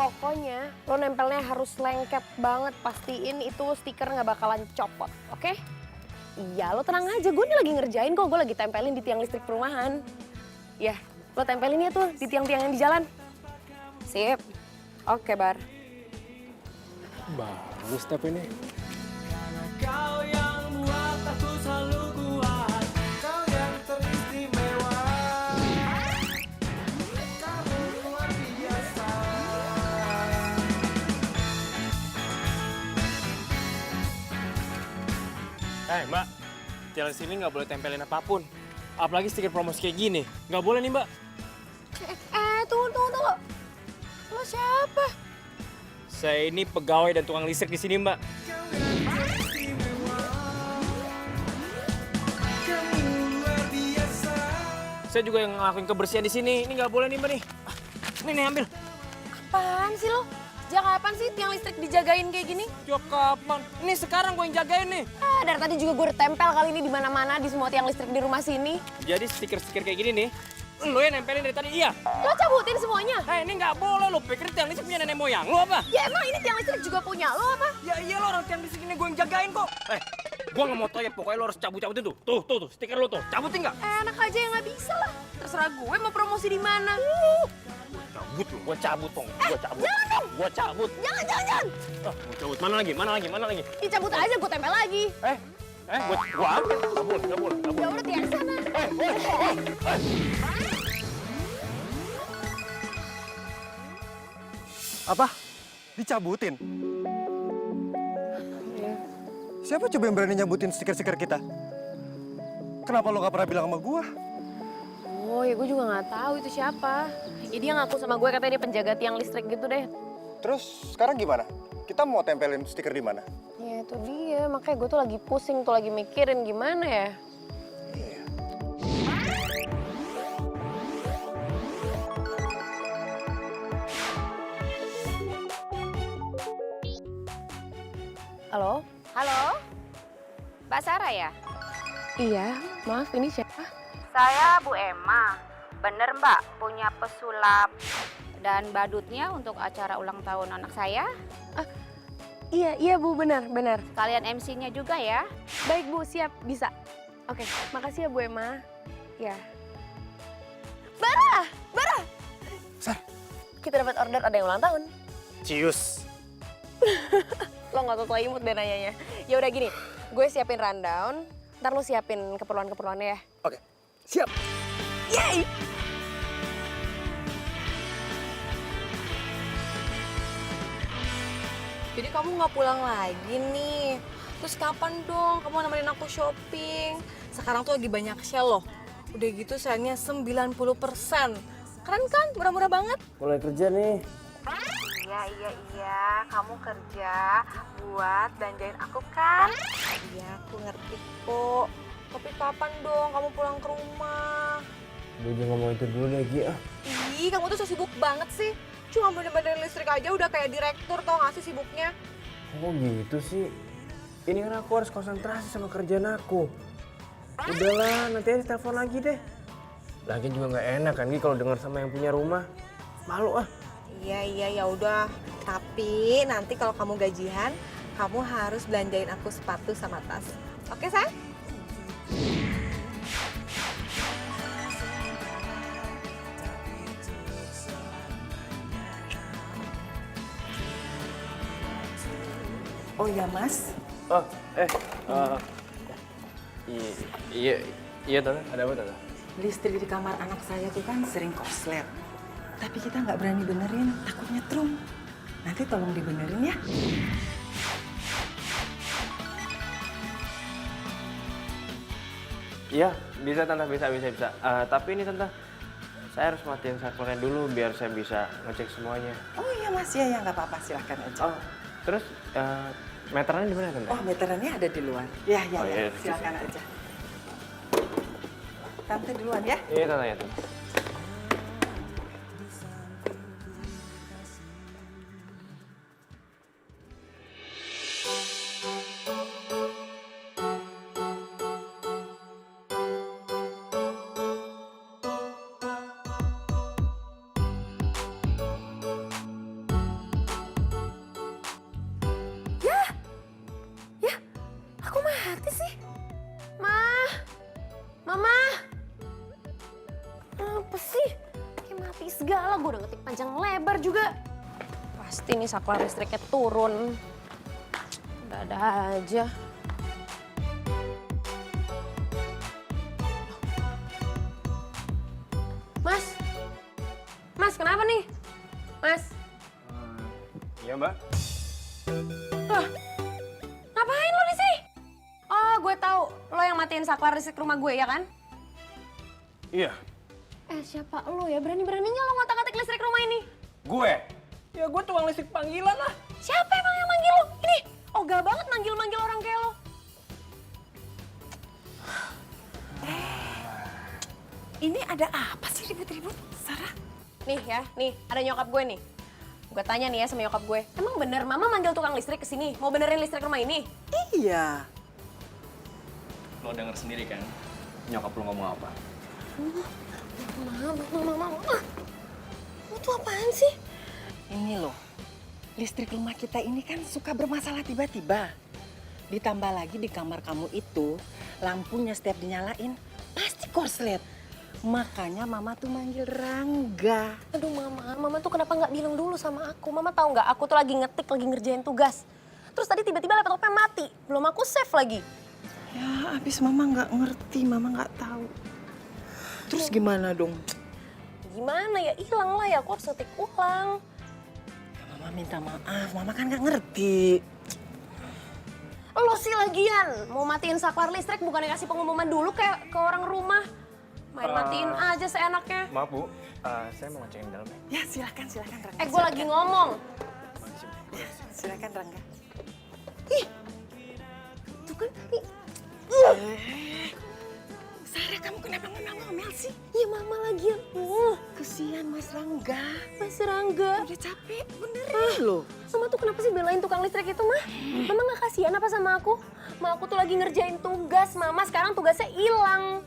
Pokoknya lo nempelnya harus lengket banget, pastiin itu stiker nggak bakalan copot, oke? Iya, lo tenang aja, gue ini lagi ngerjain kok, gue lagi tempelin di tiang listrik perumahan. Ya, lo tempelin ya tuh di tiang-tiang yang di jalan. Sip, oke Bar. Bagus tapi ini. Kau yang buat aku selalu kuat, kau yang teristimewa, kamu luar biasa. Mbak, jalan sini nggak boleh tempelin apapun. Apalagi stiker promosi kayak gini. Nggak boleh nih, Mbak. Tunggu. Lo siapa? Saya ini pegawai dan tukang listrik di sini, Mbak. Saya juga yang ngelakuin kebersihan di sini. Ini nggak boleh nih, Mbak nih. Nih, ambil. Apaan sih lo? Sejak kapan sih tiang listrik dijagain kayak gini? Sejak kapan? Ini sekarang gue yang jagain nih. Dari tadi juga gue udah tempel kali ini di mana-mana di semua tiang listrik di rumah sini. Jadi stiker-stiker kayak gini nih, lo yang nempelin dari tadi, iya? Lo cabutin semuanya? Ini nggak boleh, lo pikir tiang listrik punya nenek moyang lo apa? Ya emang ini tiang listrik juga punya lo apa? Ya iya lo, orang tiang listrik ini gue yang jagain kok. Gue nggak mau tau ya, pokoknya lo harus cabut-cabutin tuh. Tuh, stiker lo tuh. Cabutin nggak? Enak aja ya nggak bisa lah. Terserah gue mau promosi di mana. Cabut lo, gue cabut dong. Gue cabut. Jangan dong. Gue cabut. Jangan. Gue cabut. Mana lagi? Dicabut aja, gue tempel lagi. Gue ambil. Gak boleh. Ya udah tiang sana. Apa? Dicabutin? Siapa coba yang berani nyabutin stiker-stiker kita? Kenapa lo gak pernah bilang sama gua? Oh ya gue juga nggak tahu itu siapa. Ya dia ngaku sama gue katanya dia penjaga tiang listrik gitu deh. Terus sekarang gimana? Kita mau tempelin stiker di mana? Ya itu dia, makanya gue tuh lagi pusing tuh, lagi mikirin gimana ya. Iya. Halo? Halo, Mbak Sarah ya? Iya, maaf ini siapa? Saya Bu Emma. Bener Mbak, punya pesulap dan badutnya untuk acara ulang tahun anak saya? Iya Bu, benar. Kalian MC-nya juga ya? Baik Bu, siap, bisa. Oke, makasih ya Bu Emma. Ya. Bara! Sar. Kita dapat order ada yang ulang tahun. Cius. Lo nggak tahu imut deh nanyanya. Ya udah gini, gue siapin rundown, ntar lo siapin keperluan-keperluannya ya. Oke, siap. Yeay! Jadi kamu nggak pulang lagi nih. Terus kapan dong kamu nemenin aku shopping? Sekarang tuh lagi banyak sale loh. Udah gitu sale-nya 90%. Keren kan? Murah-murah banget. Mulai kerja nih. Iya, kamu kerja buat belanjain aku kan? Iya, aku ngerti kok. Tapi kapan dong kamu pulang ke rumah? Gue juga ngomong itu dulu deh, Gi. Ih, kamu tuh so sibuk banget sih. Cuma bener-bener listrik aja udah kayak direktur, tau gak sih sibuknya? Kok gitu sih? Ini kan aku harus konsentrasi sama kerjaan aku. Udahlah, nanti aja telepon lagi deh. Lagian juga nggak enak kan, Gi, kalau dengar sama yang punya rumah. Malu ah. Iya, ya udah. Tapi nanti kalau kamu gajian, kamu harus belanjain aku sepatu sama tas. Oke, sayang? Oh iya, Mas. Oh, iya Tante, ada apa Tante? Listrik di kamar anak saya tuh kan sering korslet. Tapi kita nggak berani benerin, takut nyetrum. Nanti tolong dibenerin ya. Iya, bisa Tante, bisa. Tapi ini Tante, saya harus matiin sampelnya dulu biar saya bisa ngecek semuanya. Oh iya, Mas. Ya nggak apa-apa. Silahkan aja. Oh, terus meterannya di mana Tante? Oh, meterannya ada di luar. Ya. Oh, iya. Silahkan aja. Tante duluan ya. Iya Tante, ya Tante. Bar juga. Pasti nih saklar listriknya turun. Ada aja. Mas, Mas kenapa nih? Mas, Iya mbak. lah, ngapain lo di sini? Oh, gue tahu. Lo yang matiin saklar listrik rumah gue ya kan? Iya. Siapa lo ya? Berani-beraninya lo ngotak-ngatik listrik rumah ini? Gue? Ya gue tukang listrik panggilan lah. Siapa emang yang manggil lo? Ini, ogah banget manggil-manggil orang kayak lo. Ini ada apa sih ribut-ribut, Sarah? Nih ya, nih ada nyokap gue nih. Gue tanya nih ya sama nyokap gue, emang bener mama manggil tukang listrik ke sini mau benerin listrik rumah ini? Iya. Lo denger sendiri kan nyokap lo ngomong apa? Mama. Lo tuh apaan sih? Ini loh, listrik rumah kita ini kan suka bermasalah tiba-tiba. Ditambah lagi di kamar kamu itu, lampunya setiap dinyalain pasti korslet. Makanya mama tuh manggil Rangga. Aduh mama tuh kenapa nggak bilang dulu sama aku? Mama tahu nggak, aku tuh lagi ngetik, lagi ngerjain tugas. Terus tadi tiba-tiba laptopnya mati, belum aku save lagi. Ya, abis mama nggak ngerti, mama nggak tahu. Terus gimana dong? Gimana ya, hilang lah ya, aku harus ngetik ulang. Ya, mama minta maaf, mama kan nggak ngerti. Lo sih lagian, mau matiin saklar listrik bukannya kasih pengumuman dulu kayak ke orang rumah. Matiin aja seenaknya. Maaf bu, saya mau ngecek dalamnya. Ya silakan Rangga. Gue lagi ngomong. Silakan Rangga. Tuh kan, nih. Sarah, kamu kenapa ngomel-ngomel sih? Ya mama lagian. Kesian Mas Rangga. Mas Rangga. Udah capek, beneran loh. Mama tuh kenapa sih belain tukang listrik itu, Mah? Mama gak kasihan apa sama aku? Ma, aku tuh lagi ngerjain tugas, Mama. Sekarang tugasnya hilang.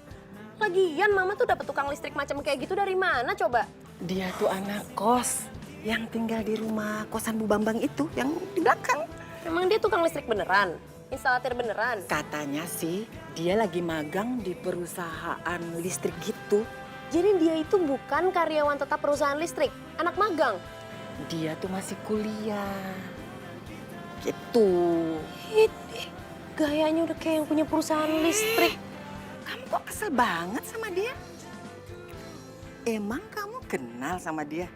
Lagian Mama tuh dapet tukang listrik macam kayak gitu dari mana coba? Dia tuh anak kos yang tinggal di rumah kosan Bu Bambang itu, yang di belakang. Emang dia tukang listrik beneran? Instalatir beneran? Katanya sih dia lagi magang di perusahaan listrik gitu. Jadi dia itu bukan karyawan tetap perusahaan listrik, anak magang. Dia tuh masih kuliah. Gitu. Gayanya udah kayak yang punya perusahaan listrik. Kamu kok kesel banget sama dia? Emang kamu kenal sama dia?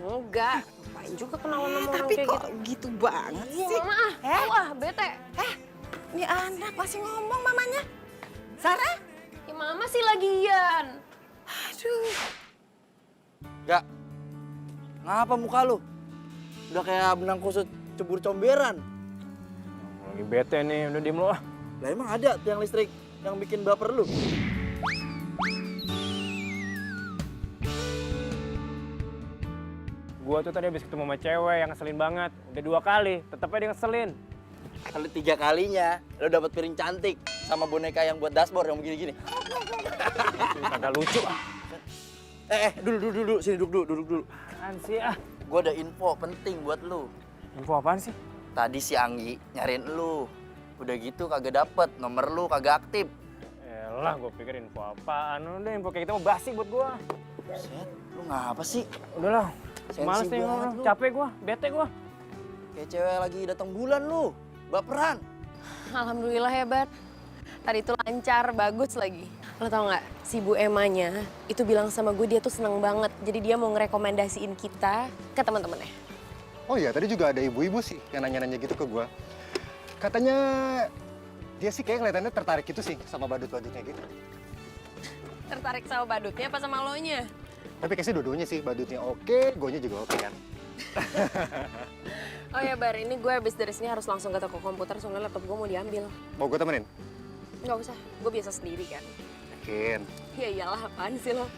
Enggak, ngapain juga kenalan sama orang Tapi kayak kok gitu. gitu banget Iya, sih? Mama bete. Ini anak masih ngomong mamanya. Sarah? Ya Mama sih lagian. Aduh. Gak, ngapa muka lu? Udah kayak benang kusut cebur comberan. Lagi bete nih, udah diem lo ah. Lah emang ada tiang listrik yang bikin baper lu? Gua tuh tadi habis ketemu sama cewek yang ngeselin banget. Udah 2 kali, tetep aja dia ngeselin. Kali 3 kalinya lu dapat piring cantik sama boneka yang buat dashboard yang begini-gini. Kagak lucu ah. Dulu, sini duduk dulu. Apaan sih ah? Gua ada info penting buat lu. Info apaan sih? Tadi si Anggi nyariin lu. Udah gitu kagak dapet, nomor lu kagak aktif. Elah, gua pikir info apaan. Udah info kayak gitu mau basi buat gua. Set, lu ngapa sih? Udahlah, Sensi males nih banget ngobrol. lu. Capek gua, bete gua. Kayak cewek lagi datang bulan lu. Baperan. Alhamdulillah hebat. Tadi itu lancar, bagus lagi. Lo tau nggak, si Bu Emanya itu bilang sama gue dia tuh seneng banget. Jadi dia mau ngerekomendasiin kita ke teman-temannya. Oh iya, tadi juga ada ibu-ibu sih yang nanya-nanya gitu ke gua. Katanya dia sih kayak kelihatannya tertarik gitu sih sama badut-badutnya gitu. Tertarik sama badutnya apa sama lo-nya? Tapi kayaknya dua-duanya sih, badutnya oke, gonya juga oke kan. Oh ya Bar, ini gue habis dari sini harus langsung ke toko komputer soalnya laptop gue mau diambil. Mau gue temenin? Nggak usah, gue biasa sendiri kan. Yakin. Ya iyalah, apaan sih lo?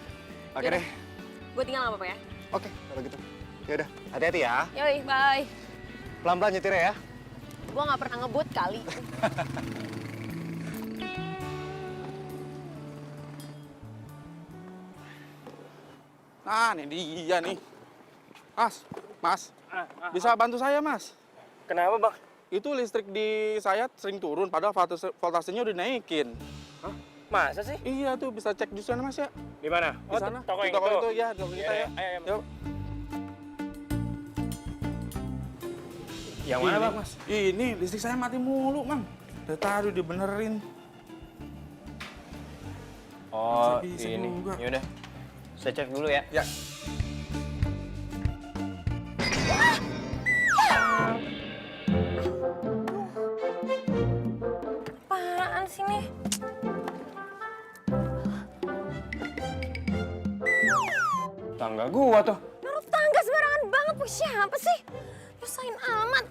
Oke Yaudah. deh. Gue tinggal nggak apa-apa ya? Oke, kalau gitu. Ya udah, hati-hati ya. Yoi, bye. Pelan-pelan nyetirnya ya. Gue nggak pernah ngebut kali. Nah, ini dia nih. Mas, bisa bantu saya, Mas? Kenapa bang? Itu listrik di saya sering turun, padahal voltasenya udah naikin. Masa sih? Iya tuh, bisa cek di sana, Mas ya? Di mana? Di sana, toko di yang toko itu. itu, ya, di toko kita ya. Ayo. Yuk. Yang mana, Bang, Mas? Ini listrik saya mati mulu, Mang. Dari tadi dibenerin. Oh, Bisa ini. juga. Yaudah. Saya cek dulu ya. Ya. Apaan sih nih? Tangga gua tuh. Naruh tangga sembarangan banget, Bu. Siapa sih? Nyusahin amat.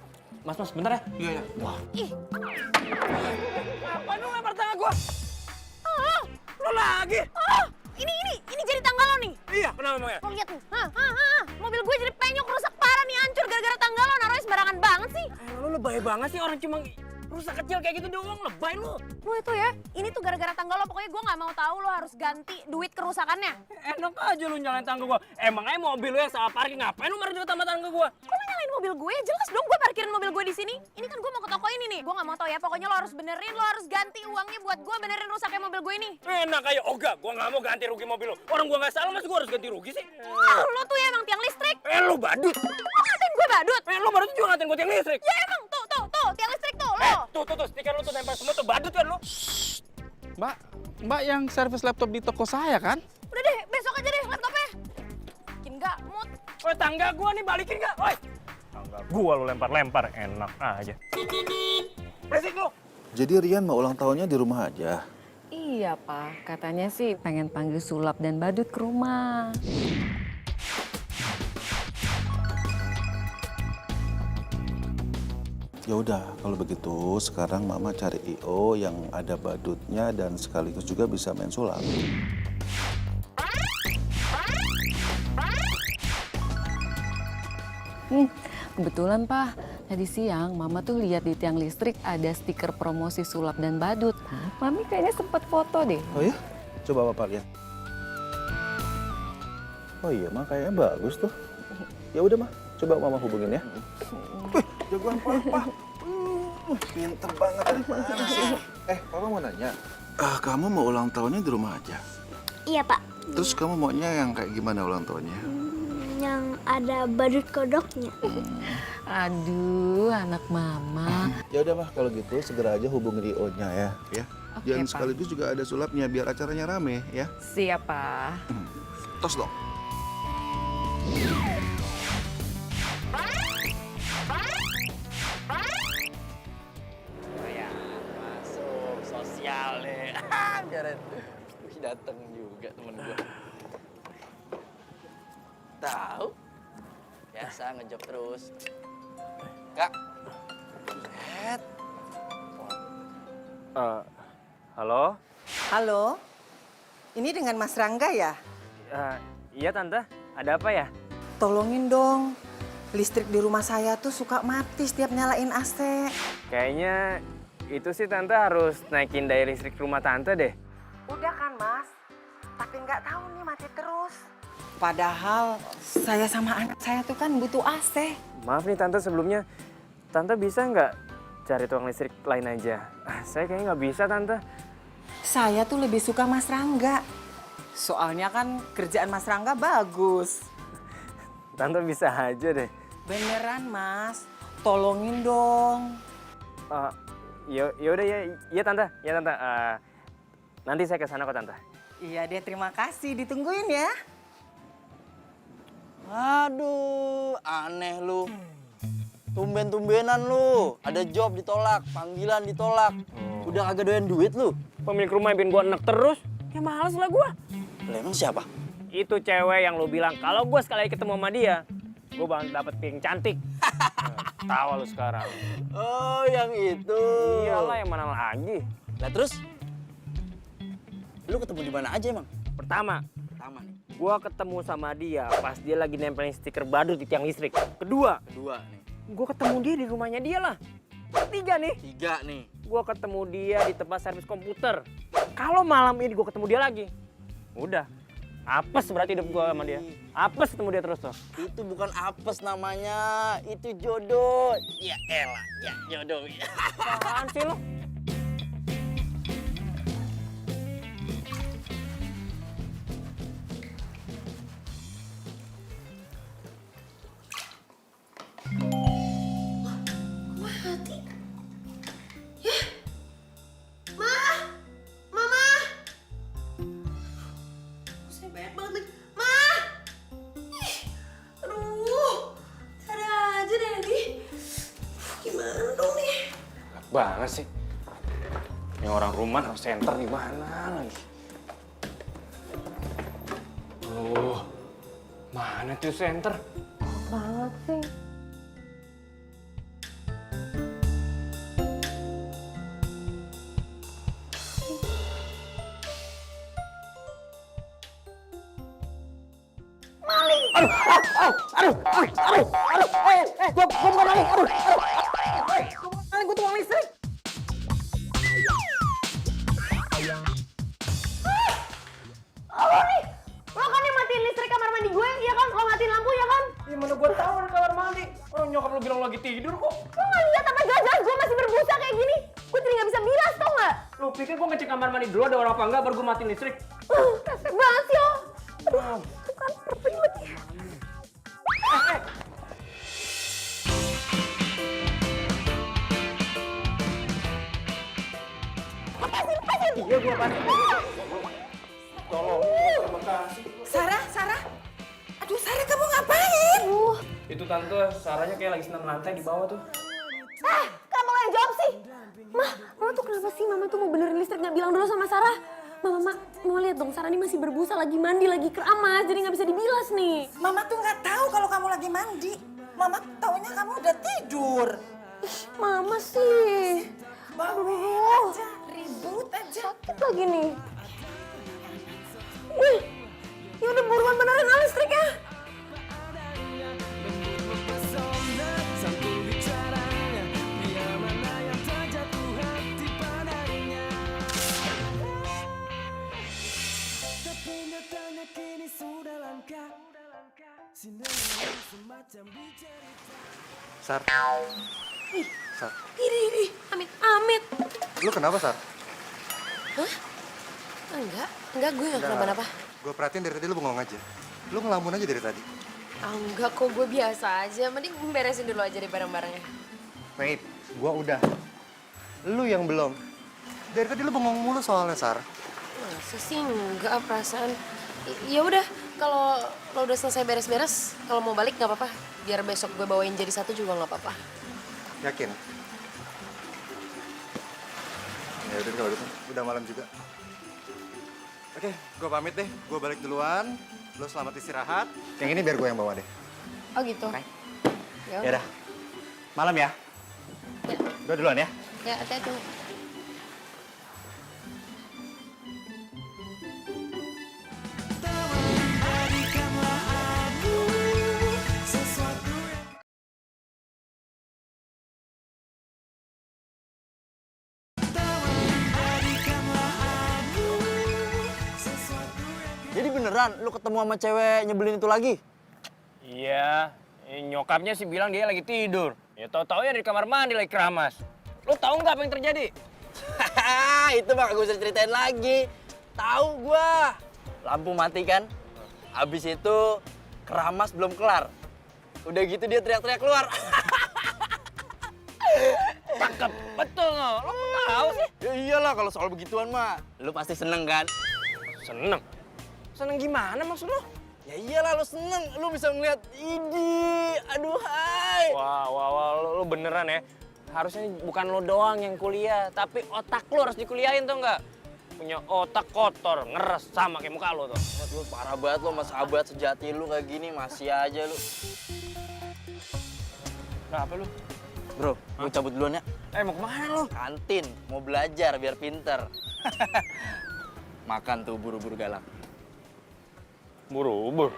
Mas, bentar ya. Iya, iya. Ih, Apaan lu lempar tangga gua? oh, Lu lagi? oh, ini jadi tangga lo nih. Iya, kenapa emangnya? Lo lihat nih, mobil gue jadi penyok, rusak parah nih, hancur gara-gara tangga lo. Naruhnya sembarangan banget sih. Lu lebay banget sih, orang cuma rusak kecil kayak gitu doang, lebay lu. Lo itu ya, ini tuh gara-gara tangga lo. Pokoknya gue nggak mau tahu lo harus ganti duit kerusakannya. Enak aja lu nyalain tangga gua. Emangnya mobil lu yang salah parkir, ngapain lu marah sama tangga gua? Kok lo nyalain mobil gue? Jelas dong gue parkirin mobil gue di sini. Ini kan gue mau ke toko ini nih. Gue nggak mau tahu ya. Pokoknya lo harus benerin, lo harus ganti uangnya buat gue benerin rusaknya mobil gue ini. Enak aja, Oga, gua nggak mau ganti rugi mobil lu. Orang gua nggak salah, masa gua harus ganti rugi sih? Lo tuh ya emang tiang listrik. Lu badut. Lo ngatain gue badut. Lu baru juga ngatain gua tiang listrik. Ya emang tuh tiang listrik tuh lo. Tuh, stiker lu tuh nempel semua tuh badut kan lu. Mbak yang servis laptop di toko saya kan? Udah deh, besok aja deh laptopnya. Bikin nggak mood. Woi, tangga gua nih balikin nggak? Woi. Tangga gua lu lempar-lempar, enak aja. Berisik lu. Jadi Rian mau ulang tahunnya di rumah aja. Iya, Pak. Katanya sih pengen panggil sulap dan badut ke rumah. Ya udah, kalau begitu sekarang Mama cari IO yang ada badutnya dan sekaligus juga bisa main sulap. Kebetulan, Pak. Tadi siang Mama tuh lihat di tiang listrik ada stiker promosi sulap dan badut. Mami kayaknya sempat foto deh. Oh ya? Coba Bapak lihat. Oh iya, Mah kayaknya bagus tuh. Ya udah, Mah. Coba Mama hubungin ya. Wih, jagoan Papa. Pinter banget dari mana sih? Papa mau nanya. Kamu mau ulang tahunnya di rumah aja? Iya, Pak. Terus kamu maunya yang kayak gimana ulang tahunnya? Yang ada badut kodoknya. Aduh, anak Mama. Ya udah Mah, kalau gitu segera aja hubungi IO-nya ya. Oke, Dan Pak. sekaligus juga ada sulapnya biar acaranya rame ya. Siap, Pak. Tos dong. Ya, masuk sosial deh. Biarin. Wih, dateng juga temen gue. Tahu? Biasa ngejob terus. Kak. Lihat. Halo? Halo, ini dengan Mas Rangga ya? Iya, Tante. Ada apa ya? Tolongin dong, listrik di rumah saya tuh suka mati setiap nyalain AC. Kayaknya itu sih Tante harus naikin daya listrik rumah Tante deh. Udah kan Mas, tapi nggak tahu nih mati terus. Padahal saya sama anak saya tuh kan butuh AC. Maaf nih Tante sebelumnya. Tante bisa nggak cari tukang listrik lain aja? Saya kayaknya nggak bisa Tante. Saya tuh lebih suka Mas Rangga. Soalnya kan kerjaan Mas Rangga bagus. Tante bisa aja deh. Beneran Mas, tolongin dong. Ya udah ya Tante. Ya Tante. Nanti saya ke sana kok Tante. Iya deh, terima kasih. Ditungguin ya. Aduh, aneh lu. Tumben-tumbenan lu. Ada job ditolak, panggilan ditolak. Udah kagak doyan duit lu. Pemilik rumah yang bikin gua enek terus. Ya males lah gua. Lah emang siapa? Itu cewek yang lu bilang kalau gua sekali ketemu sama dia, gua bakal dapet piring cantik. Tawa lu sekarang. Oh, yang itu. Iyalah, yang mana lagi? Lah terus? Lu ketemu di mana aja emang? Pertama, Pertama nih. gua ketemu sama dia pas dia lagi nempelin stiker badut di tiang listrik. Kedua nih. gua ketemu dia di rumahnya dia lah. Ketiga nih, 3 nih. gua ketemu dia di tempat servis komputer. Kalau malam ini gua ketemu dia lagi, udah apes berarti hidup gua sama dia. Apes ketemu dia terus tuh. Itu bukan apes namanya, itu jodoh. Ya elah, ya jodoh. Apaan sih lo? banget sih. Yang orang rumah harus center di mana lagi? Mana tuh center? Banget sih. Lo nih, lo kan yang matiin listrik kamar mandi gue, ya kan? Lo matiin lampu, ya kan? Ya mana gue tahu di kamar mandi. Orang nyokap lo bilang lagi tidur kok. Lo gak lihat apa jelas gue masih berbusa kayak gini? Gue jadi gak bisa bilas, tau gak? Lo pikir gue ngecek kamar mandi dulu ada orang apa enggak baru gue matiin listrik? Resek banget sih lo. Aduh, tuh kan ribet ya. Lepasin. Iya gue lepasin. Tolong, terima kasih. Sarah. Aduh, Sarah kamu ngapain? Itu tante, Sarahnya kayak lagi senam lantai di bawah tuh. Kamu yang jawab sih. Mah, Mama tuh kenapa sih Mama tuh mau benerin listrik gak bilang dulu sama Sarah? Mama lihat dong, Sarah ini masih berbusa, lagi mandi, lagi keramas, jadi gak bisa dibilas nih. Mama tuh nggak tahu kalau kamu lagi mandi. Mama taunya kamu udah tidur. Mama sih. Bawel aja, ribut aja. Sakit lagi nih. Wih, ya udah buruan benerin listriknya. Sar. Sar. Ih, amit. Lu kenapa, Sar? Hah? Enggak, gue gak kenapa-napa. Gue perhatiin dari tadi lu bengong aja. Lu ngelamun aja dari tadi. Enggak kok, gue biasa aja. Mending beresin dulu aja deh barang-barangnya. Wait, gue udah. Lu yang belum. Dari tadi lu bengong mulu soalnya, Sar. Masa sih enggak perasaan. Ya udah, kalau lo udah selesai beres-beres, kalau mau balik nggak apa-apa. Biar besok gue bawain jadi satu juga nggak apa-apa. Yakin? Ya udah kalau gitu, udah malam juga. Oke, gue pamit deh. Gue balik duluan. Lo selamat istirahat. Yang ini biar gue yang bawa deh. Oh gitu. Oke. Ya Ya udah. udah. Malam ya. Ya. Gue duluan ya. Ya, hati-hati. Jadi beneran lu ketemu sama cewek nyebelin itu lagi? Iya, nyokapnya sih bilang dia lagi tidur. Ya tau-tau ya di kamar mandi lagi keramas. Lu tahu nggak apa yang terjadi? Itu mah gak usah ceritain lagi. Tahu gua. Lampu mati kan? Habis itu keramas belum kelar. Udah gitu dia teriak-teriak keluar. Cakep, betul no. Lu kok tahu sih? Ya iyalah kalau soal begituan mah. Lu pasti seneng kan? Seneng. Seneng gimana maksud lu? Ya iyalah lu seneng. Lu bisa ngeliat ini. Aduh hai. Wah, lu beneran ya. Harusnya bukan lo doang yang kuliah, tapi otak lu harus dikuliahin tuh nggak? Punya otak kotor, ngeres sama kayak muka lu tuh. Lu parah banget lu sama sahabat sejati lu kayak gini. Masih aja lu. Kenapa lu? Bro, gue cabut duluan ya. Mau kemana lu? Kantin, mau belajar biar pinter. Makan tuh buru-buru galak. Buru-buru.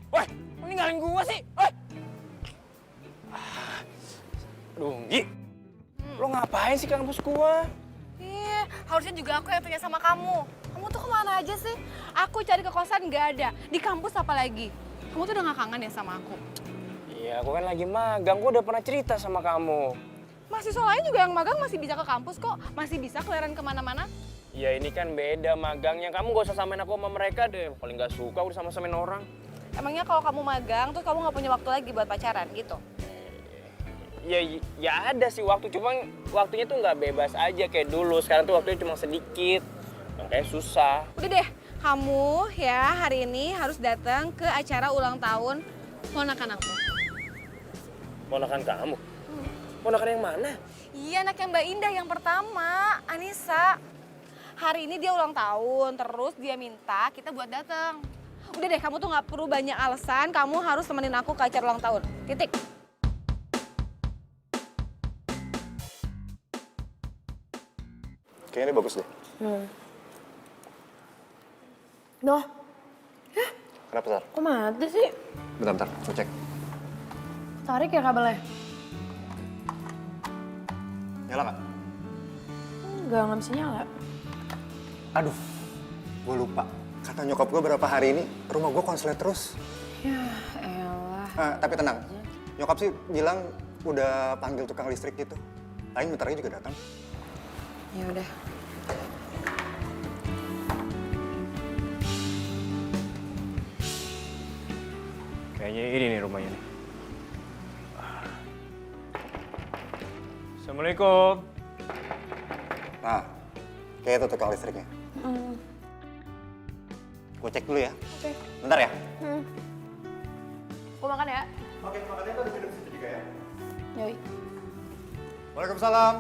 Woi, ninggalin gua sih. Woi. Aduh, Gi. Lo ngapain sih ke kampus gua? Iya, harusnya juga aku yang tanya sama kamu. Kamu tuh kemana aja sih? Aku cari ke kosan nggak ada. Di kampus apa lagi? Kamu tuh udah gak kangen ya sama aku? Iya, aku kan lagi magang. Gua udah pernah cerita sama kamu. Mahasiswa lain juga yang magang masih bisa ke kampus kok. Masih bisa keliaran kemana-mana. Ya ini kan beda magangnya. Kamu gak usah samain aku sama mereka deh. Paling gak suka udah sama-samain orang. Emangnya kalau kamu magang, terus kamu nggak punya waktu lagi buat pacaran gitu? Ya ada sih waktu, cuma waktunya tuh nggak bebas aja kayak dulu. Sekarang tuh waktunya cuma sedikit, makanya susah. Udah deh, Kamu ya hari ini harus datang ke acara ulang tahun ponakan aku. Ponakan kamu? Ponakan yang mana? Iya, anak yang Mbak Indah yang pertama, Anissa. Hari ini dia ulang tahun, terus dia minta kita buat datang. Udah deh, kamu tuh nggak perlu banyak alasan, kamu harus temenin aku ke acara ulang tahun. Titik. Kayaknya ini bagus deh. Noh, Kenapa, Sar? kok mati sih? Bentar, aku cek. Tarik ya kabelnya? Nyala nggak? Nggak bisa nyala. Aduh, gue lupa. Kata nyokap gue berapa hari ini, rumah gue konslet terus. Ya elah. Tapi tenang, nyokap sih bilang udah panggil tukang listrik gitu. Paling bentar lagi juga datang. Ya udah. Kayaknya ini nih rumahnya nih. Assalamualaikum. Nah, kayak itu tukang listriknya. Gue cek dulu ya. Oke. Bentar ya. Gue makan ya. Oke, makannya tuh di situ juga ya. Yoi. Waalaikumsalam.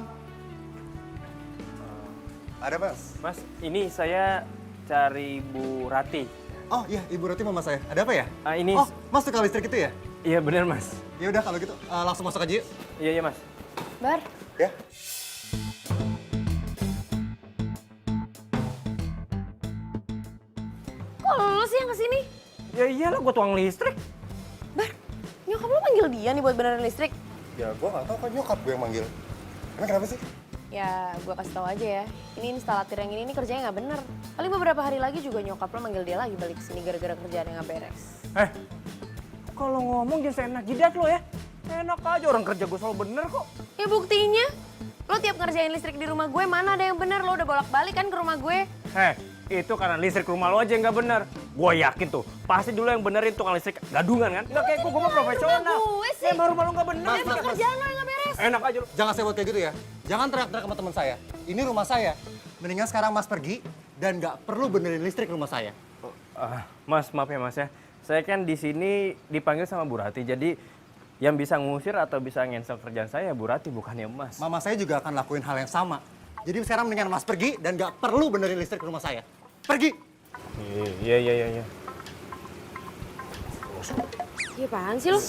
Ada, Mas? Mas, ini saya cari Bu Rati. Oh iya, Ibu Roti mama saya. Ada apa ya? Ini... Oh, Mas tukang listrik itu ya? Iya bener, Mas. Ya udah kalau gitu langsung masuk aja yuk. Iya, Mas. Bar. Ya. Kok lu sih yang kesini? Ya iyalah, gue tukang listrik. Bar, nyokap lu manggil dia nih buat benerin listrik? Ya gue nggak tahu kan nyokap gue yang manggil. Emang kenapa sih? Ya, gue kasih tahu aja ya. Ini instalatir yang ini kerjanya nggak bener. Paling beberapa hari lagi juga nyokap lo manggil dia lagi balik ke sini gara-gara kerjaan yang nggak beres. Kalau ngomong jangan seenak jidat lo ya. Enak aja, orang kerja gue selalu bener kok. Ya buktinya, lo tiap ngerjain listrik di rumah gue, mana ada yang bener? Lo udah bolak-balik kan ke rumah gue. Itu karena listrik rumah lo aja yang nggak bener. Gue yakin tuh, pasti dulu yang benerin tukang listrik gadungan kan? Nggak kayak gue mah profesional. Gue sih. Emang rumah lo nggak bener. Mas, kerjaan lo yang nggak beres. Enak aja lo. Jangan sewot kayak gitu ya. Jangan teriak-teriak sama teman saya. Ini rumah saya. Mendingan sekarang Mas pergi dan nggak perlu benerin listrik rumah saya. Mas, maaf ya Mas ya. Saya kan di sini dipanggil sama Bu Rati, jadi yang bisa ngusir atau bisa ngensel kerjaan saya Bu Rati, bukannya Mas. Mama saya juga akan lakuin hal yang sama. Jadi sekarang mendingan Mas pergi dan nggak perlu benerin listrik rumah saya. Pergi! Iya. Iya apaan sih lo?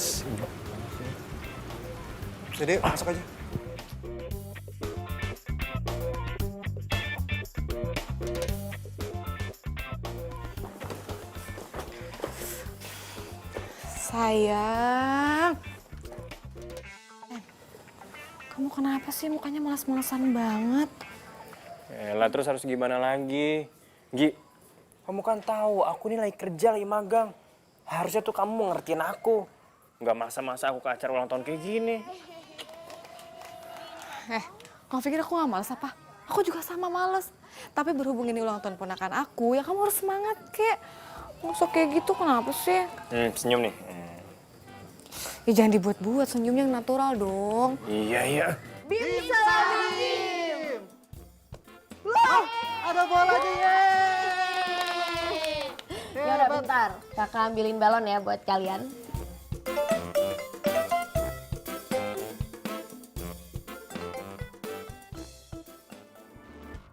Jadi masuk aja. Sayang. Kamu kenapa sih mukanya malas-malasan banget? Elah, terus harus gimana lagi? Gi, kamu kan tahu aku ini lagi kerja, lagi magang. Harusnya tuh kamu mau ngertiin aku. Nggak masa-masa aku ke acara ulang tahun kayak gini. Kamu pikir aku gak males apa? Aku juga sama males. Tapi berhubung ini ulang tahun ponakan aku, ya kamu harus semangat, kek. Masuk kayak gitu, kenapa sih? Senyum nih. Ya jangan dibuat-buat, senyumnya yang natural dong. Iya. Bisa lagi. Ada bolanya, Ya udah bentar, kakak ambilin balon ya buat kalian.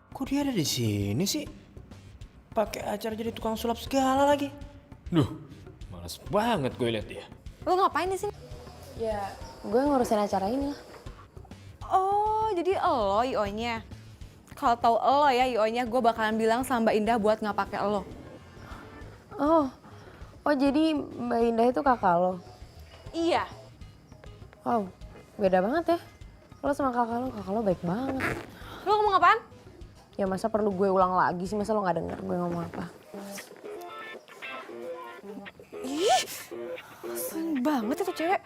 Kok dia ada di sini sih? Pakai acara jadi tukang sulap segala lagi. Duh, males banget gue liat dia. Lo ngapain di sini? Ya, gue ngurusin acara ini lah. Oh, jadi lo IO-nya. Kalau tahu lo ya IO-nya, gue bakalan bilang sama Mbak Indah buat nggak pakai lo. Oh, jadi Mbak Indah itu kakak lo? Iya. Wow, beda banget ya. Lo sama kakak lo baik banget. Lo ngomong apaan? Ya masa perlu gue ulang lagi sih, masa lo gak denger gue ngomong apa? Ih, sering banget itu cewek.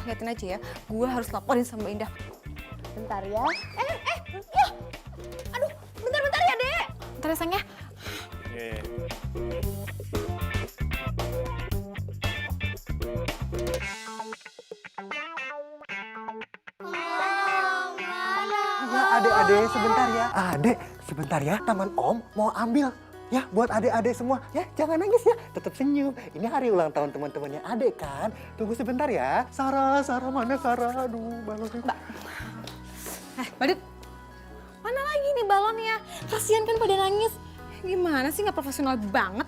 Liatin aja ya, gue harus laporin sama Mbak Indah. Bentar ya. Ya. Aduh, bentar ya, Dek. Bentar ya, sayang ya. adek-adek sebentar ya. Adek, sebentar ya. Teman Om mau ambil. Ya, buat adik-adik semua. Ya, jangan nangis ya. Tetap senyum. Ini hari ulang tahun teman-temannya adik kan. Tunggu sebentar ya. Sarah mana Sarah? Aduh, balonnya. Badut, mana lagi nih balonnya? Kasihan kan pada nangis. Gimana sih nggak profesional banget?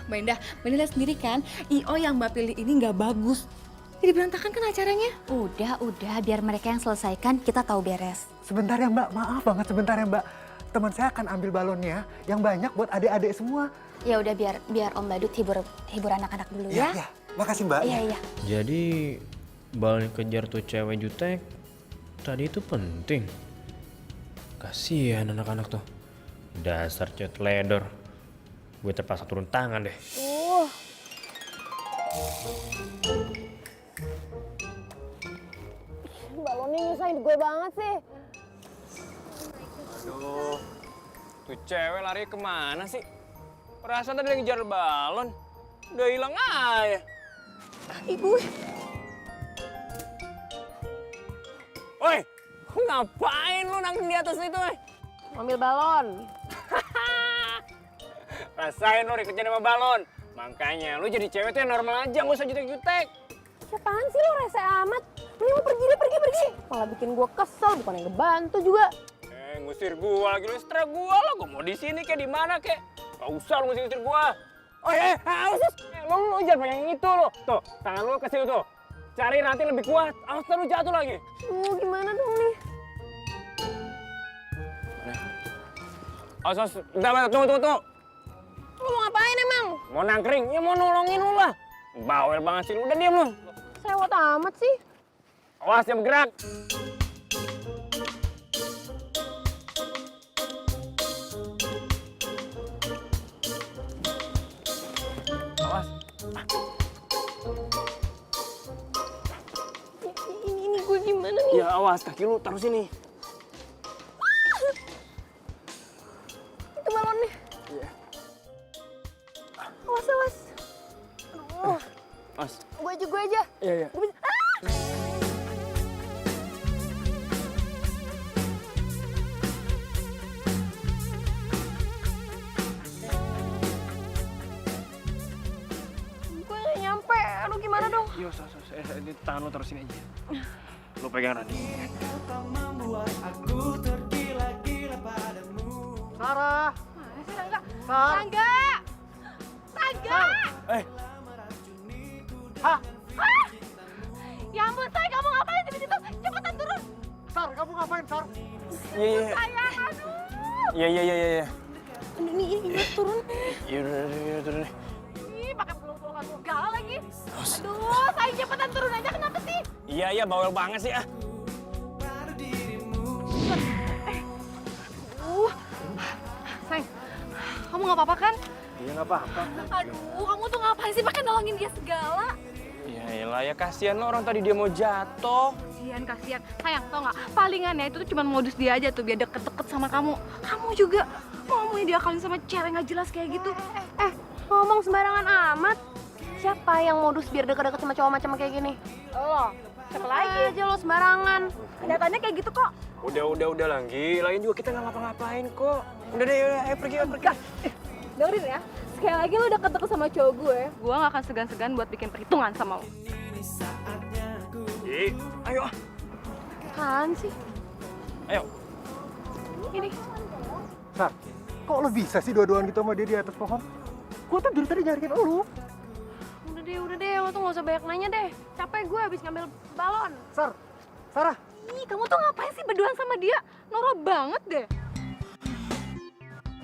Mbak Indah lihat sendiri kan, I.O. yang Mbak pilih ini nggak bagus. Jadi berantakan kan acaranya? Udah, biar mereka yang selesaikan, kita tahu beres. Sebentar ya Mbak, maaf banget sebentar ya Mbak. Teman saya akan ambil balonnya yang banyak buat adik-adik semua. Ya udah biar Om Badut hibur anak-anak dulu ya. Iya, makasih Mbak. Iya. Jadi balon yang kejar tuh cewek jutek tadi itu penting. Kasihan anak-anak tuh. Dasar cewek teledor. Gue terpaksa turun tangan deh. Balonnya nyusahin gue banget sih. Aduh, tuh cewek lari kemana sih? Perasaan tadi lagi ngejar balon. Udah hilang aja. Ibu. Woi, ngapain lu nangkep di atas itu, Ambil balon. Rasain lu dikejar sama balon. Makanya lu jadi cewek tuh yang normal aja, gak usah jutek-jutek. Siapaan sih lo rese amat? Mending lo pergi deh, pergi. Malah bikin gue kesel, bukan yang ngebantu juga. Ngusir gua lagi, lu setra gua lo. Gua mau di sini kayak di mana kayak. Gak usah lu ngusir gua. Oh usus. Lu jangan yang itu lo. Tuh, tangan lu ke situ tuh. Cari nanti lebih kuat. Awas lu jatuh lagi. Gimana dong nih? Awas, bentar, tunggu. Lo mau ngapain emang? Mau nangkring, ya mau nolongin lu lah. Bawel banget sih lu, udah diam lu. Sewot amat sih. Awas, jangan bergerak. Awas. Ini gue gimana nih? Ya awas, kaki lu taruh sini. Itu balonnya. Iya. Awas. Aduh. Awas. Gue aja. Iya. Gue bisa. Gue gak nyampe. Aduh gimana dong? Yo, ini tangan lu taruh sini aja. Lu pegang Rani. Kau membuat aku tergila-gila padamu. Sarah. Mana sih Rangga? Rangga! Ya ampun, Say, kamu ngapain di situ? Cepetan turun. Sar, kamu ngapain, Sar? Iya. Sayang, aduh. Iya. Ini turun. Iya, udah turun deh. Ih, pakai peluk-pelukan segala lagi. Aduh, Say, cepetan turun aja. Kenapa sih? Iya, bawel banget sih ah. Say, kamu nggak apa-apa kan? Iya nggak apa-apa. Aduh, kamu tuh ngapain sih pakai nolongin dia segala? Ya elah ya kasihan lo orang tadi dia mau jatuh. Kasihan. Sayang, tau nggak? Palingan ya itu tuh cuma modus dia aja tuh biar deket-deket sama kamu. Kamu juga ngomongin dia kalian sama cewek nggak jelas kayak gitu. Ngomong sembarangan amat. Siapa yang modus biar deket-deket sama cowok macam kayak gini? Lo, siapa lagi? Aja lo sembarangan. Kenyataannya kayak gitu kok. Udah lagi. Lain juga kita nggak ngapa-ngapain kok. Udah deh, ayo pergi. Dengerin ya, sekali lagi lo deket-deket sama cowok gue nggak akan segan-segan buat bikin perhitungan sama lo. Ayo. Apaan sih? Ayo. Ini. Sar, kok lo bisa sih dua-duaan gitu sama dia di atas pohon? Gue tuh dari tadi nyariin lo. Udah deh, lo tuh gak usah banyak nanya deh. Capek gue habis ngambil balon. Sarah. Ih, kamu tuh ngapain sih berduaan sama dia? Norak banget deh.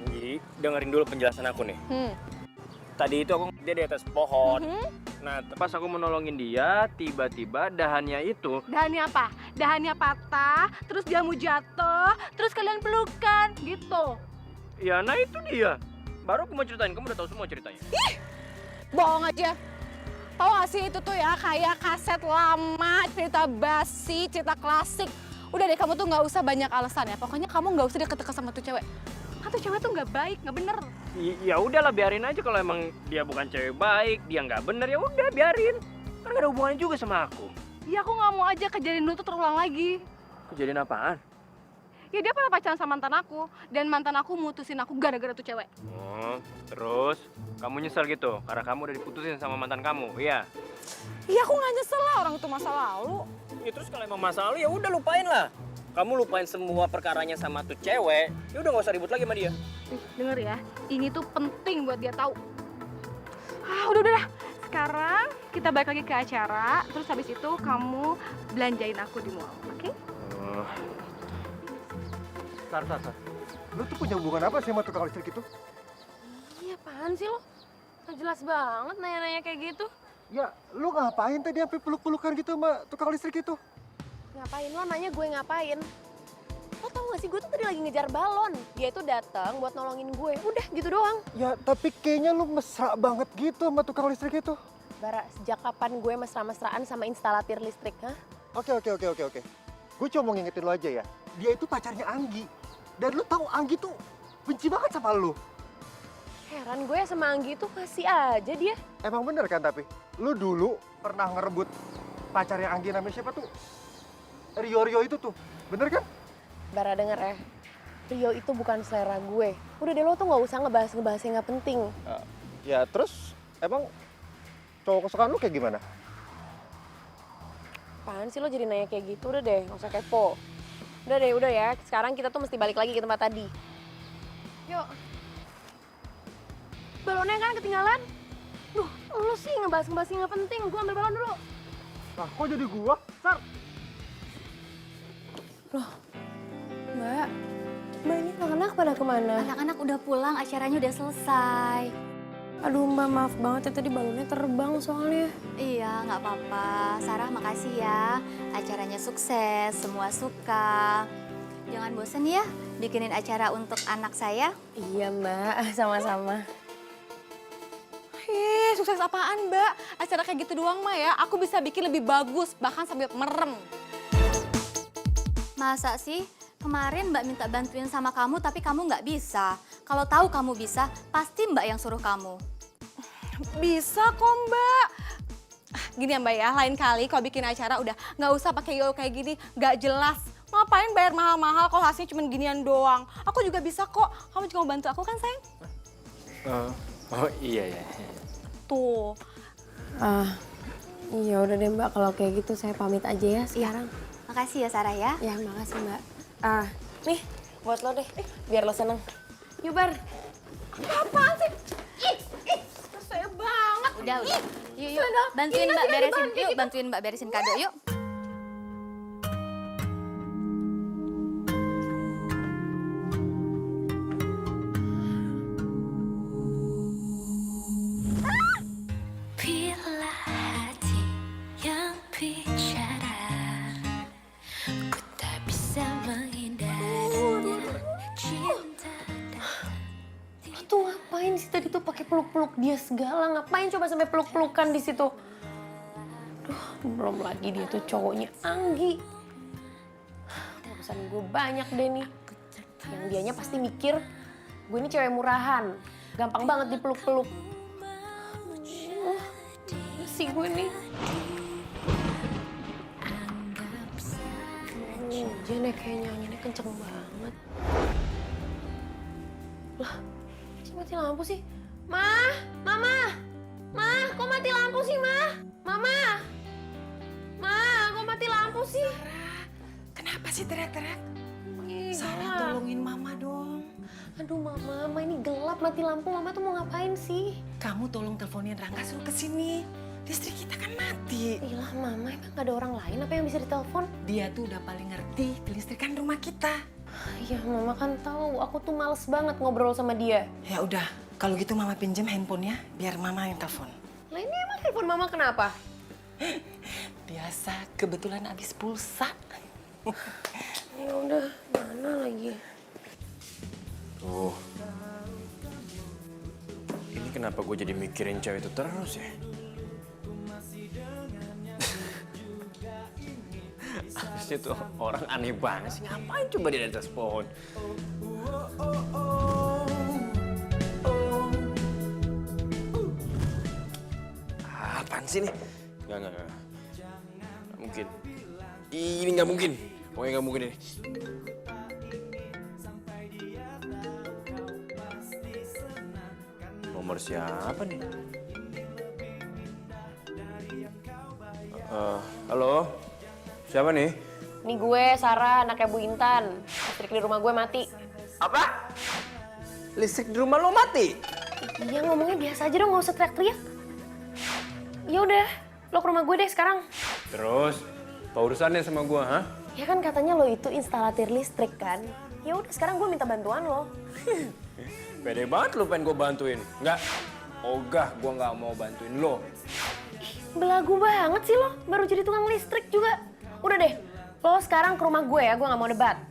Jadi dengerin dulu penjelasan aku nih. Tadi itu aku dia di atas pohon. Nah, pas aku menolongin dia, tiba-tiba dahannya itu. Dahannya apa? Dahannya patah, terus dia mau jatuh, terus kalian pelukan, gitu. Ya, nah itu dia. Baru aku mau ceritain, kamu udah tahu semua ceritanya. Ih, bohong aja. Tahu gak sih itu tuh ya kayak kaset lama, cerita basi, cerita klasik. Udah deh kamu tuh nggak usah banyak alasan ya. Pokoknya kamu nggak usah deket-deket sama tuh cewek. Tuh cewek tuh nggak baik, nggak bener. Ya udahlah biarin aja kalau emang dia bukan cewek baik, dia nggak bener ya udah biarin. Kan gak ada hubungannya juga sama aku. Iya aku nggak mau aja kejadian dulu tuh terulang lagi. Kejadian apaan? Ya dia pernah pacaran sama mantan aku. Dan mantan aku mutusin aku gara-gara tuh cewek. Oh, terus kamu nyesel gitu karena kamu udah diputusin sama mantan kamu, iya? Iya aku nggak nyesel lah, orang itu masa lalu. Ya terus kalau emang masa lalu ya udah lupain lah. Kamu lupain semua perkaranya sama tuh cewek, ya udah nggak usah ribut lagi sama dia. Denger ya, ini tuh penting buat dia tahu. Udah. Sekarang kita balik lagi ke acara, terus habis itu kamu belanjain aku di mall, oke? Sar. Lu tuh punya hubungan apa sih sama tukang listrik itu? Iya apaan sih lo? Nggak jelas banget nanya-nanya kayak gitu. Ya, lu ngapain tadi sampai peluk-pelukan gitu sama tukang listrik itu? Ngapain lo nanya gue ngapain? Lo tau gak sih gue tuh tadi lagi ngejar balon. Dia itu datang buat nolongin gue. Udah gitu doang. Ya, tapi kayaknya lu mesra banget gitu sama tukang listrik itu. Bara, sejak kapan gue mesra-mesraan sama instalatir listrik, ha? Oke. Gue cuma mau ngingetin lo aja ya. Dia itu pacarnya Anggi. Dan lu tahu Anggi tuh benci banget sama lu. Heran gue sama Anggi tuh kasih aja dia. Emang bener kan tapi? Lu dulu pernah ngerebut pacarnya Anggi namanya siapa tuh? Rio itu tuh. Bener kan? Bara denger ya. Rio itu bukan selera gue. Udah deh lo tuh gak usah ngebahas yang gak penting. Ya terus emang cowok kesukaan lu kayak gimana? Apaan sih lo jadi nanya kayak gitu? Udah deh, gak usah kepo. Udah ya. Sekarang kita tuh mesti balik lagi ke tempat tadi. Yuk. Balonnya kan ketinggalan. Duh, lo sih ngebahas yang gak penting. Gue ambil balon dulu. Nah, kok jadi gua? Sar! Loh, Mbak ini anak-anak pada kemana? Anak-anak udah pulang, acaranya udah selesai. Aduh Mbak, maaf banget ya tadi balonnya terbang soalnya. Iya, nggak apa-apa. Sarah makasih ya. Acaranya sukses, semua suka. Jangan bosen ya bikinin acara untuk anak saya. Iya Mbak, sama-sama. Sukses apaan Mbak? Acara kayak gitu doang mah ya, aku bisa bikin lebih bagus, bahkan sambil merem. Masa sih? Kemarin Mbak minta bantuin sama kamu tapi kamu nggak bisa. Kalau tahu kamu bisa, pasti Mbak yang suruh kamu. Bisa kok Mbak. Gini ya Mbak ya, lain kali kalau bikin acara udah nggak usah pakai yo kayak gini, nggak jelas. Ngapain bayar mahal-mahal kalau hasilnya cuma ginian doang. Aku juga bisa kok, kamu juga mau bantu aku kan sayang? Oh iya. Tuh. Iya udah deh Mbak, kalau kayak gitu saya pamit aja ya sekarang. Makasih ya Sarah ya. Ya makasih Mbak. Nih buat lo deh, biar lo seneng. Yuk Bar. Apaan sih? Saya banget. Udah. Yuk. Bantuin Mbak beresin. Yuk, bantuin Mbak beresin kado yuk. Bila hati yang bicara, ku tak bisa menghindari cinta. Lo tuh ngapain sih tadi tuh pakai peluk-peluk dia segala? Ngapain coba sampai peluk-pelukan di situ? Duh, belum lagi dia tuh cowoknya Anggi. Urusan gue banyak deh nih. Yang dianya pasti mikir gue ini cewek murahan. Gampang banget dipeluk-peluk. Si gue nih. Hujan ya kayaknya, anginnya kenceng banget. Lah, kok mati lampu sih? Mama, kok mati lampu sih, Mama, kok mati lampu sih? Kenapa sih teriak-teriak? Sarah, Tolongin Mama dong. Aduh, Mama ini gelap mati lampu. Mama tuh mau ngapain sih? Kamu tolong teleponin Rangga suruh kesini. Listrik kita kan mati. Ilah, Mama emang gak ada orang lain apa yang bisa ditelepon? Dia tuh udah paling ngerti kelistrikan rumah kita. Iya, Mama kan tahu. Aku tuh males banget ngobrol sama dia. Ya udah, kalau gitu Mama pinjem handphonenya biar Mama yang telepon. Lah ini emang handphone Mama kenapa? Biasa, kebetulan habis pulsa. Ya udah, mana lagi? Tuh. Ini kenapa gue jadi mikirin cewek itu terus ya? Habisnya tuh orang aneh banget sih. Ngapain coba dia di atas pohon? Apaan sih nih? Nggak. Nggak mungkin. Ini nggak mungkin. Pokoknya nggak mungkin ini. Nomor siapa nih? Halo, siapa nih? Ini gue, Sarah, anaknya Bu Intan. Listrik di rumah gue mati. Apa? Listrik di rumah lo mati? Iya, ngomongnya biasa aja dong, nggak usah teriak-teriak. Ya udah, lo ke rumah gue deh sekarang. Terus, apa urusannya sama gua, hah? Ya kan katanya lo itu instalatir listrik kan? Ya udah, sekarang gue minta bantuan lo. Pede banget lo pengen gue bantuin. Enggak, ogah gue nggak mau bantuin lo. Belagu banget sih lo, baru jadi tukang listrik juga. Udah deh, lo sekarang ke rumah gue ya, gue nggak mau debat.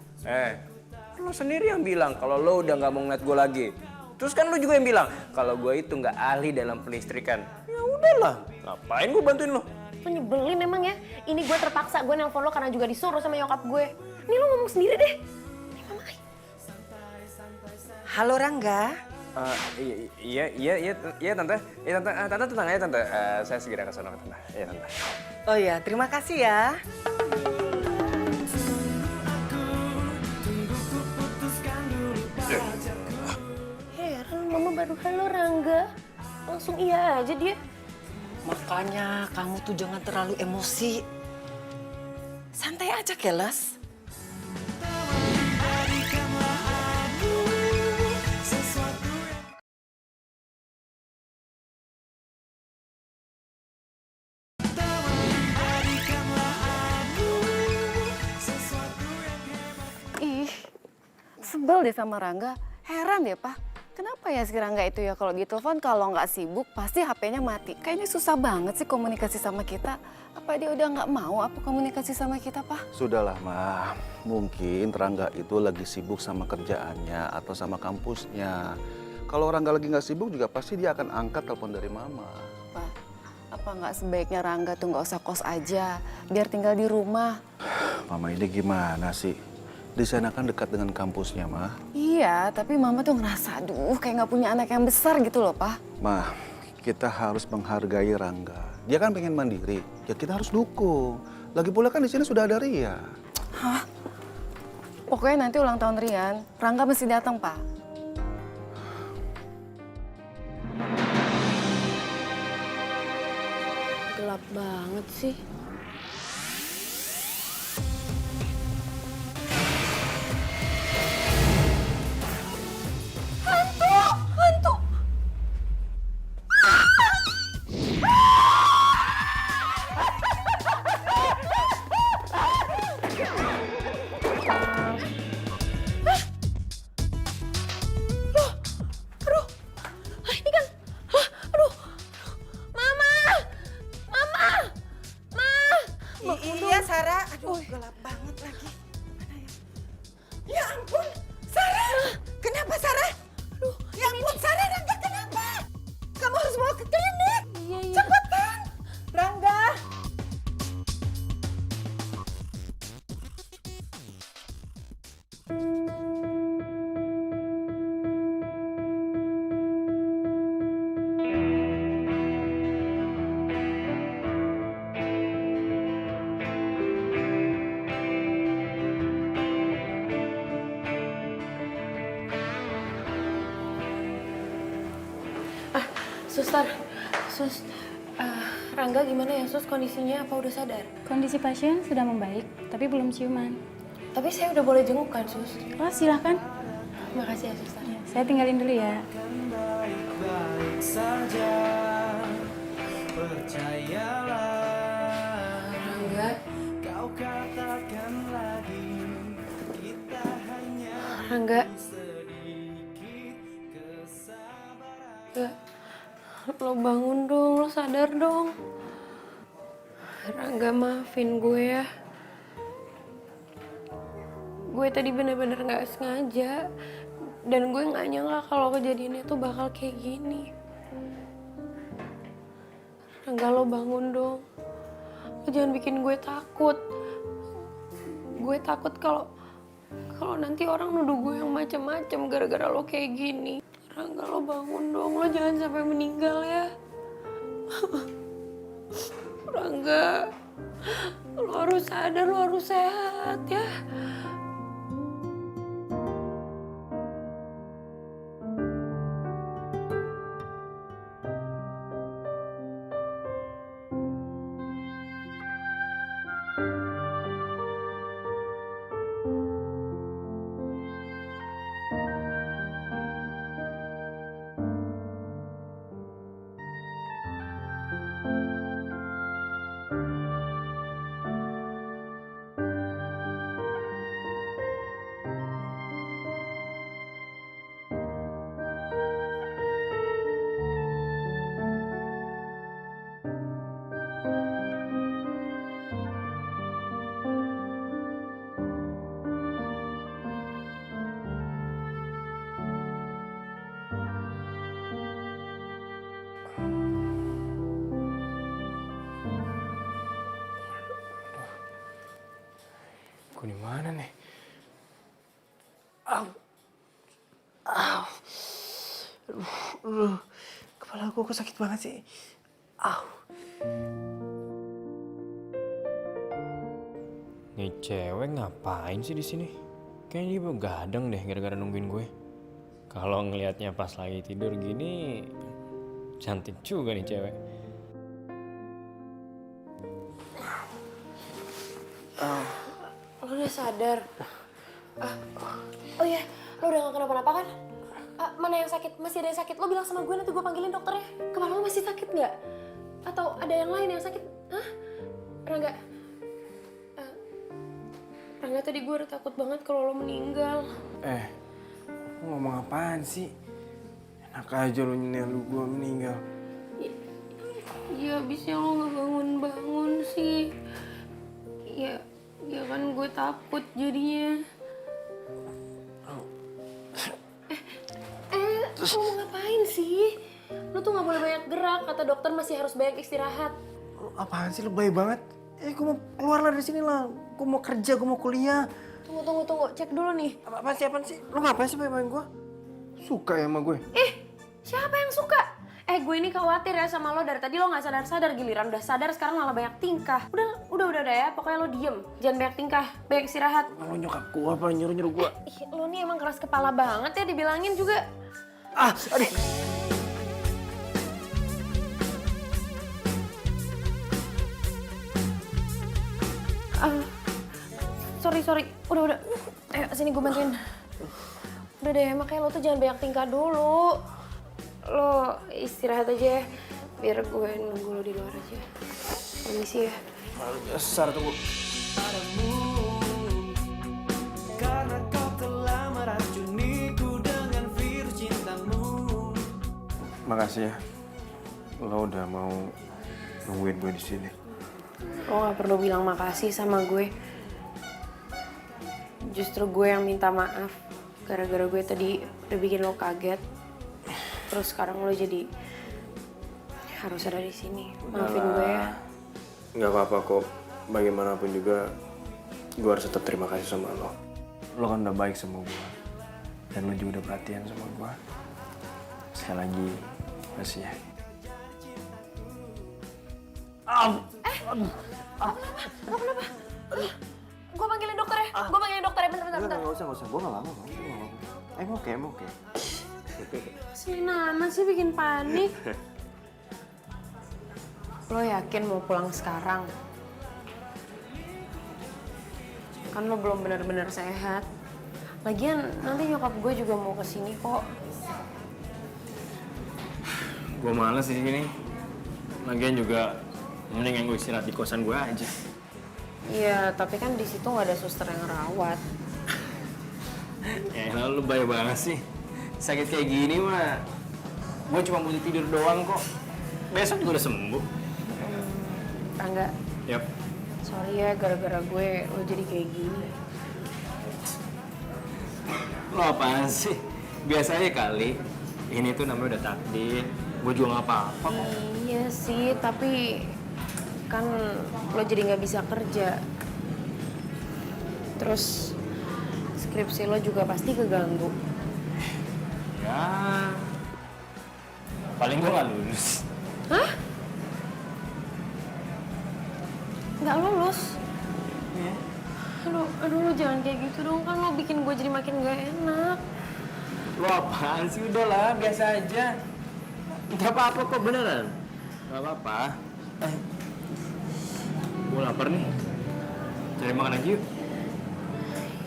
Lo sendiri yang bilang kalau lo udah nggak mau ngeliat gue lagi. Terus kan lo juga yang bilang kalau gue itu nggak ahli dalam pelistrikan. Ya udahlah, ngapain gue bantuin lo? Lo nyebelin emang ya. Ini gue terpaksa, gue nelpon lo karena juga disuruh sama nyokap gue. Nih lo ngomong sendiri deh. Nih mama. Halo Rangga. Iya tante. Tante tenang aja tante. Saya segera ke sana tante. Iya tante. Oh ya, terima kasih ya. Heran, mama baru halo Rangga. Langsung iya aja dia. Makanya kamu tuh jangan terlalu emosi. Santai aja, Keles. Ih, sebel deh sama Rangga. Heran deh, Pak. Kenapa ya si Rangga itu ya kalau ditelepon kalau nggak sibuk pasti HP-nya mati. Kayaknya susah banget sih komunikasi sama kita. Apa dia udah nggak mau apa komunikasi sama kita, Pak? Sudahlah, Ma. Mungkin Rangga itu lagi sibuk sama kerjaannya atau sama kampusnya. Kalau Rangga lagi nggak sibuk juga pasti dia akan angkat telepon dari Mama. Pak, apa nggak sebaiknya Rangga tuh nggak usah kos aja, biar tinggal di rumah? Mama ini gimana sih? Di sana kan dekat dengan kampusnya, Ma. Iya, tapi Mama tuh ngerasa, aduh kayak nggak punya anak yang besar gitu loh, Pak. Ma, kita harus menghargai Rangga. Dia kan pengen mandiri, ya kita harus dukung. Lagi pula kan di sini sudah ada Ria. Hah? Pokoknya nanti ulang tahun Rian, Rangga mesti datang, Pak. Gelap banget sih. Iya, Sarah. Aduh, gelap banget lagi. Mana ya? Ya ampun, Sarah. Kenapa, Sarah? Aduh, ya ampun, Sarah, Rangga kenapa? Kamu harus bawa ke klinik. Iya. Cepetan. Rangga. Suster, Rangga gimana ya sus kondisinya? Apa udah sadar? Kondisi pasien sudah membaik, tapi belum ciuman. Tapi saya udah boleh jenguk kan sus? Oh silahkan. Makasih ya suster. Ya, saya tinggalin dulu ya. Rangga. Rangga. Lo bangun dong, lo sadar dong. Rangga maafin gue ya. Gue tadi bener-bener gak sengaja. Dan gue gak nyangka kalau kejadiannya tuh bakal kayak gini. Rangga lo bangun dong. Lo jangan bikin gue takut. Gue takut kalau nanti orang nuduh gue yang macem-macem gara-gara lo kayak gini. Rangga lo bangun dong, lo jangan sampai meninggal ya. Rangga, lo harus sadar, lo harus sehat ya. Gue di mana nih? Aduh, kepala gue kok sakit banget sih. Nih cewek ngapain sih di sini? Kayaknya dia begadang deh gara-gara nungguin gue. Kalau ngelihatnya pas lagi tidur gini, cantik juga nih cewek. Lo udah sadar? Oh iya, lo udah gak kenapa-napa kan? Mana yang sakit? Masih ada yang sakit? Lo bilang sama gue nanti gue panggilin dokternya. Kepala lo masih sakit nggak? Atau ada yang lain yang sakit? Hah? Rangga? Rangga, tadi gue udah takut banget kalau lo meninggal. Lo ngomong apaan sih? Enak aja lo nyinir gue meninggal. Ya abisnya lo nggak bangun-bangun sih. Ya kan gue takut jadinya. Lo mau ngapain sih? Lo tuh nggak boleh banyak gerak, kata dokter masih harus banyak istirahat. Apaan sih, lebay banget. Gue mau keluar lah dari sini lah. Gue mau kerja, gue mau kuliah. Tunggu, cek dulu nih. Apaan sih? Lo ngapain sih bayi-bayi gue? Suka ya sama gue? Siapa yang suka? Gue ini khawatir ya sama lo dari tadi lo nggak sadar-sadar, giliran udah sadar sekarang malah banyak tingkah. Udah ya, pokoknya lo diem, jangan banyak tingkah, banyak istirahat. Lo nyokap gue apa nyuruh gue? Lo nih emang keras kepala banget ya, dibilangin juga. Aduh. Sorry, udah. Ayo sini gue bantuin. Udah deh, makanya lo tuh jangan banyak tingkah dulu. Lo istirahat aja ya, biar gue nunggu lo di luar aja. Permisi ya. Dasar tunggu. Karena kau telah meracuniku dengan virus cintamu. Makasih ya. Lo udah mau nungguin gue di sini. Lo gak perlu bilang makasih sama gue. Justru gue yang minta maaf. Gara-gara gue tadi udah bikin lo kaget. Terus sekarang lo jadi harus ada di sini. Maafin gue ya. Nggak apa-apa kok. Bagaimanapun juga, gue harus tetap terima kasih sama lo. Lo kan udah baik sama gue. Dan lo juga udah perhatian sama gue. Sekali lagi, makasih ya. Lo kenapa? Gue panggilin dokter ya. Bentar. Nggak usah. Gue nggak lama. I'm okay. Selin amat sih bikin panik. Lo yakin mau pulang sekarang? Kan lo belum benar-benar sehat. Lagian nanti nyokap gue juga mau kesini kok. Gue males di sini. Lagian juga mendingan gue istirahat di kosan gue aja. Iya, tapi kan di situ nggak ada suster yang rawat. Lalu baik banget sih. Sakit kayak gini mah, gue cuma butuh tidur doang kok. Besok juga udah sembuh. Rangga. Yap. Sorry ya, gara-gara gue lo jadi kayak gini. Lo apaan sih? Biasa aja kali. Ini tuh namanya udah takdir. Gue juga nggak apa-apa kok. Iya sih, tapi kan lo jadi nggak bisa kerja. Terus skripsi lo juga pasti keganggu. Ya, paling gue nggak lulus. Hah? Nggak lulus? Iya. Aduh, lo jangan kayak gitu dong, kan lo bikin gue jadi makin nggak enak. Lo apaan sih? Udah lah, biasa aja. Gak apa-apa kok, beneran. Gak apa-apa. Gue lapar nih. Cari makan aja yuk.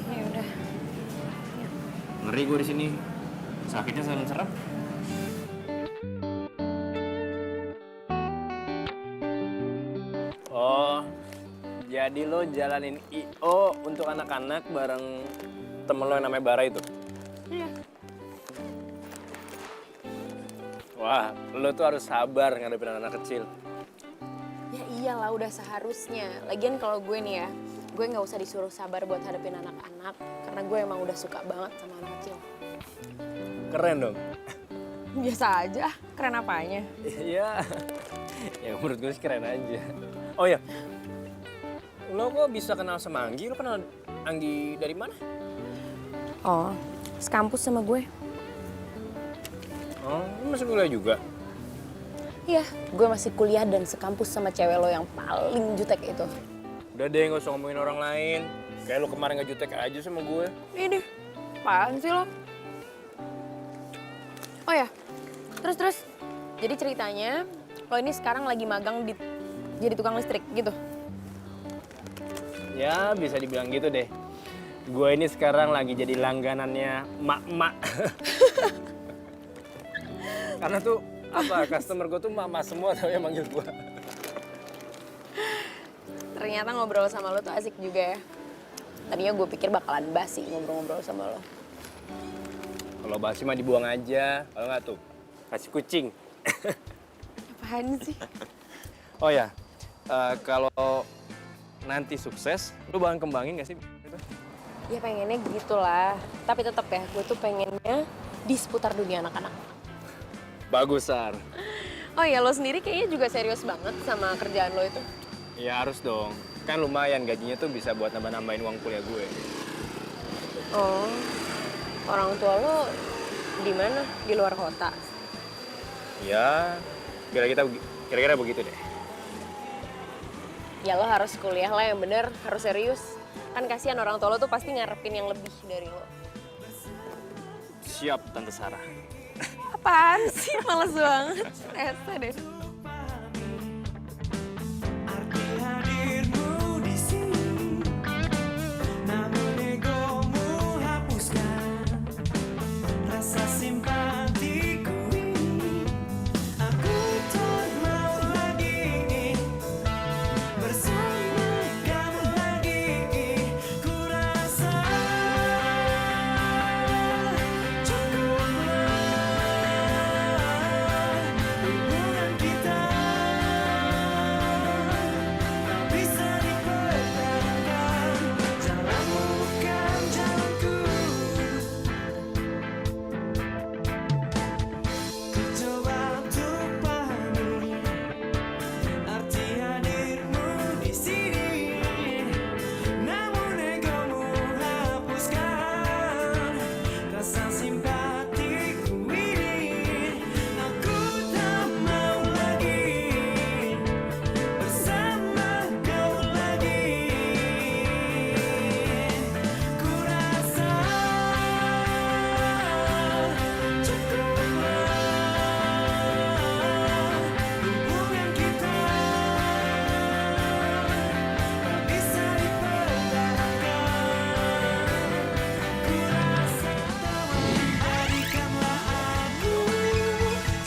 Ya udah. Ngeri gue di sini. Sakitnya serem-serem. Oh, jadi lo jalanin I.O. untuk anak-anak bareng temen lo yang namanya Bara itu? Iya. Wah, lo tuh harus sabar ngadepin anak kecil. Ya iyalah, udah seharusnya. Lagian kalau gue nih ya, gue nggak usah disuruh sabar buat hadapin anak-anak. Karena gue emang udah suka banget sama anak kecil. Keren dong. Biasa aja, keren apanya? Iya, ya menurut gue sih keren aja. Oh ya, lo kok bisa kenal sama Anggi? Lo kenal Anggi dari mana? Oh, sekampus sama gue. Oh, lu masih kuliah juga? Iya, gue masih kuliah dan sekampus sama cewek lo yang paling jutek itu. Udah deh, gak usah ngomongin orang lain. Kayak lo kemarin gak jutek aja sama gue. Ini, apaan sih lo? Oh ya, terus. Jadi ceritanya, lo ini sekarang lagi magang jadi tukang listrik gitu? Ya, bisa dibilang gitu deh. Gue ini sekarang lagi jadi langganannya mak-mak. Karena tuh, customer gue tuh mak-mak semua tau yang manggil gue. Ternyata ngobrol sama lo tuh asik juga ya. Tadinya gue pikir bakalan basi ngobrol-ngobrol sama lo. Kalau basi mah dibuang aja, kalau nggak tuh kasih kucing. Apaan sih? Oh ya, kalau nanti sukses, lu bakal kembangin nggak sih? Ya pengennya gitulah. Tapi tetap ya, gue tuh pengennya di seputar dunia anak-anak. Bagus, Sar. Oh ya, lo sendiri kayaknya juga serius banget sama kerjaan lo itu. Ya harus dong. Kan lumayan gajinya tuh bisa buat nambah-nambahin uang kuliah gue. Oh, orang tua lo di mana? Di luar kota? Ya, kira-kira begitu deh. Ya lo harus kuliah lah yang bener, harus serius. Kan kasihan orang tua lo tuh pasti ngarepin yang lebih dari lo. Siap, Tante Sarah. Apaan sih? Males banget. Rese deh. Hadirmu di sini, namun egomu hapuskan rasa simpatiku ini. Aku tak mau lagi bersama kamu lagi. Ku rasa cukuplah hubungan kita. Bisa dipertahankan, jalanmu bukan jalanku. Ku coba untuk pahami arti hadirmu di sini, namun egomu hapuskan rasa simpatiku ini. Aku tak mau lagi bersama kau lagi. Ku rasa cukuplah hubungan kita. Tak bisa dipertahankan. Ku rasa berikanlah aku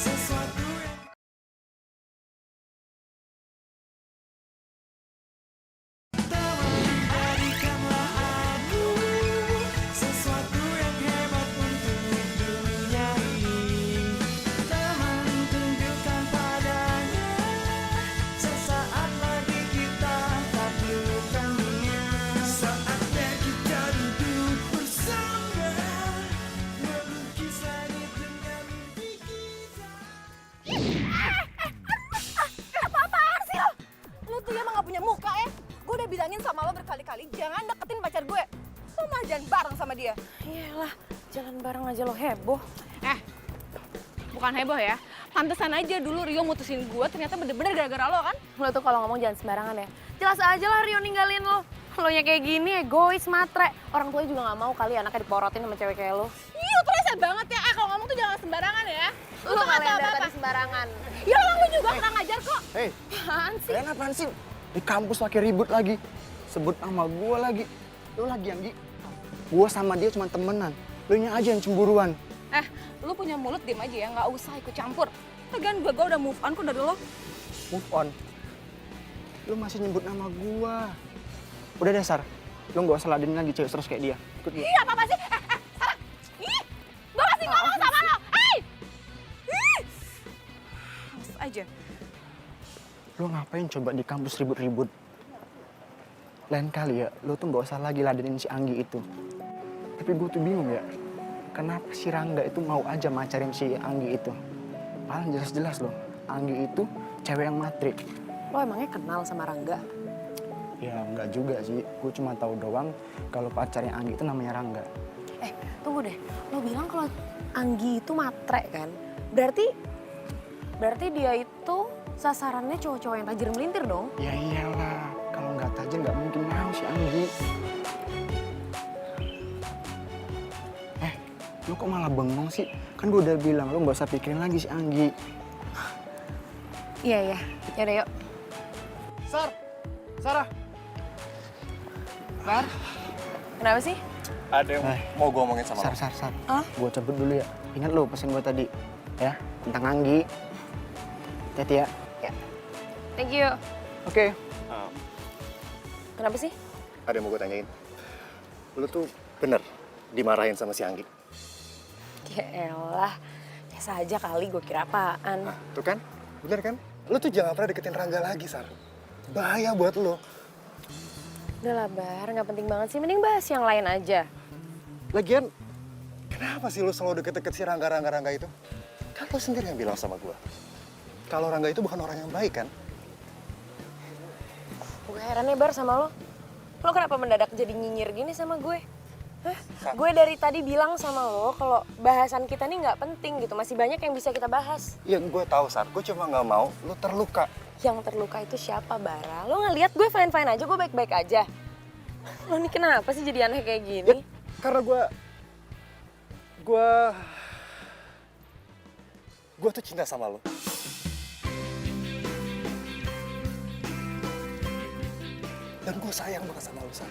sesuatu yang berikanlah aku sesuatu yang hebat untuk dunia ini. Teman, tunjukkan padanya sesaat lagi kita tak lupakannya. Saatnya kita duduk bersama, melukis langit dengan mimpi kita. Apa-apaan sih lo? Lo tuh ya emang gak punya muka ya? Gue udah bilangin sama lo berkali-kali, jangan deketin pacar gue. Lo malah jalan bareng sama dia. Iyalah, jalan bareng aja lo heboh. Bukan heboh ya. Pantesan aja dulu Rio mutusin gue, ternyata bener-bener gara-gara lo kan? Lo tuh kalau ngomong jangan sembarangan ya. Jelas aja lah Rio ninggalin lo. Lo nya kayak gini, egois, matre. Orang tuanya juga gak mau kali anaknya diporotin sama cewek kayak lo. Iya, lo tuh rese banget ya. Kalau ngomong tuh jangan sembarangan ya. Lo tuh kali nggak tahu dari apa-apa. tadi sembarangan. Ya orang lo juga kurang ajar kok. Hei, Apaan sih? kalian apaan sih? Di kampus lagi ribut lagi. Sebut nama gue lagi. Lu lagi yang gue sama dia cuma temenan. Lu nya aja yang cemburuan. Lo punya mulut diem aja ya, nggak usah ikut campur. Lagian gue udah move on kok dari lo. Move on. Lu masih nyebut nama gue. Udah deh, Sar. Lu gak usah ladenin lagi cewek terus kayak dia. Ikut gue. Iya, apa sih? Sarah. Ih, gue masih ngomong sama lo. Hei! Ih! Males aja. Lu ngapain coba di kampus ribut-ribut? Lain kali ya, lu tuh gak usah lagi ladenin si Anggi itu. Tapi gue tuh bingung ya, kenapa si Rangga itu mau aja macarin si Anggi itu? Padahal jelas-jelas loh, Anggi itu cewek yang matrik. Lo emangnya kenal sama Rangga? Ya enggak juga sih, gue cuma tahu doang kalau pacarnya Anggi itu namanya Rangga. Tunggu deh, lo bilang kalau Anggi itu matre kan? Berarti dia itu sasarannya cowok-cowok yang tajir melintir dong? Ya iyalah, kalau nggak tajir nggak mungkin mau si Anggi. Lu kok malah bengong sih? Kan gue udah bilang lu nggak usah pikirin lagi si Anggi. Iya, yaudah yuk. Sarah. Sar. Kenapa sih? Ada yang mau gue omongin sama lo. Sar. Gue cabut dulu ya. Ingat lu pesan gue tadi, ya tentang Anggi. Hati-hati ya. Thank you. Oke. Kenapa sih? Ada yang mau gue tanyain. Lu tuh bener dimarahin sama si Anggi? Ya elah, biasa aja kali, gue kira apaan. Tuh kan, bener kan? Lu tuh jangan pernah deketin Rangga lagi, Sar. Bahaya buat lu. Udah lah Bar, gak penting banget sih. Mending bahas yang lain aja. Lagian, kenapa sih lu selalu deket-deket si Rangga itu? Kan lu sendiri yang bilang sama gua. Kalau Rangga itu bukan orang yang baik kan? Gue heran ya Bar sama lo. Lo kenapa mendadak jadi nyinyir gini sama gue? Gue dari tadi bilang sama lo kalau bahasan kita nih nggak penting gitu. Masih banyak yang bisa kita bahas. Iya, gue tahu, Sar. Gue cuma nggak mau lu terluka. Yang terluka itu siapa, Bara? Lo nggak lihat gue fine-fine aja, gue baik-baik aja. Lo nih kenapa sih jadi aneh kayak gini? Ya, karena gue tuh cinta sama lo. Dan gue sayang banget sama lo, Sar.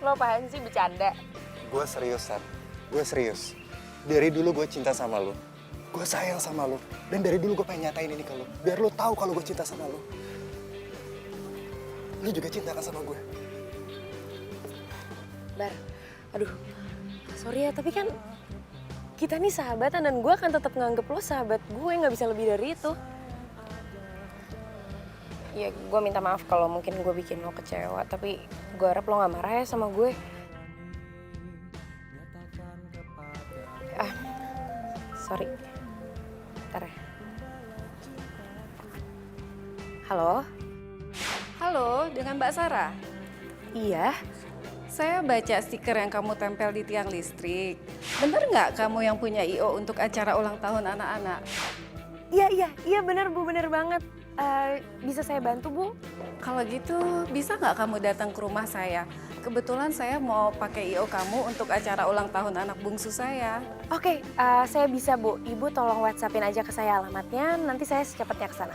Lo apaan sih, bercanda? Gue serius, Sar. Gue serius. Dari dulu gue cinta sama lo. Gue sayang sama lo. Dan dari dulu gue pengen nyatain ini ke lo. Biar lo tahu kalau gue cinta sama lo. Lo juga cinta kan sama gue? Bar, aduh, sorry ya, tapi kan kita nih sahabatan dan gue akan tetap nganggep lo sahabat gue, nggak bisa lebih dari itu. Ya, gue minta maaf kalau mungkin gue bikin lo kecewa, tapi gue harap lo gak marah ya sama gue. Sorry. Bentar ya. Halo? Halo, dengan Mbak Sarah? Iya. Saya baca stiker yang kamu tempel di tiang listrik. Bener nggak kamu yang punya I.O. untuk acara ulang tahun anak-anak? Iya bener Bu, bener banget. Bisa saya bantu Bu? Kalau gitu bisa nggak kamu datang ke rumah saya? Kebetulan saya mau pakai I.O. kamu untuk acara ulang tahun anak bungsu saya. Oke, saya bisa Bu. Ibu tolong WhatsAppin aja ke saya alamatnya, nanti saya secepatnya ke sana.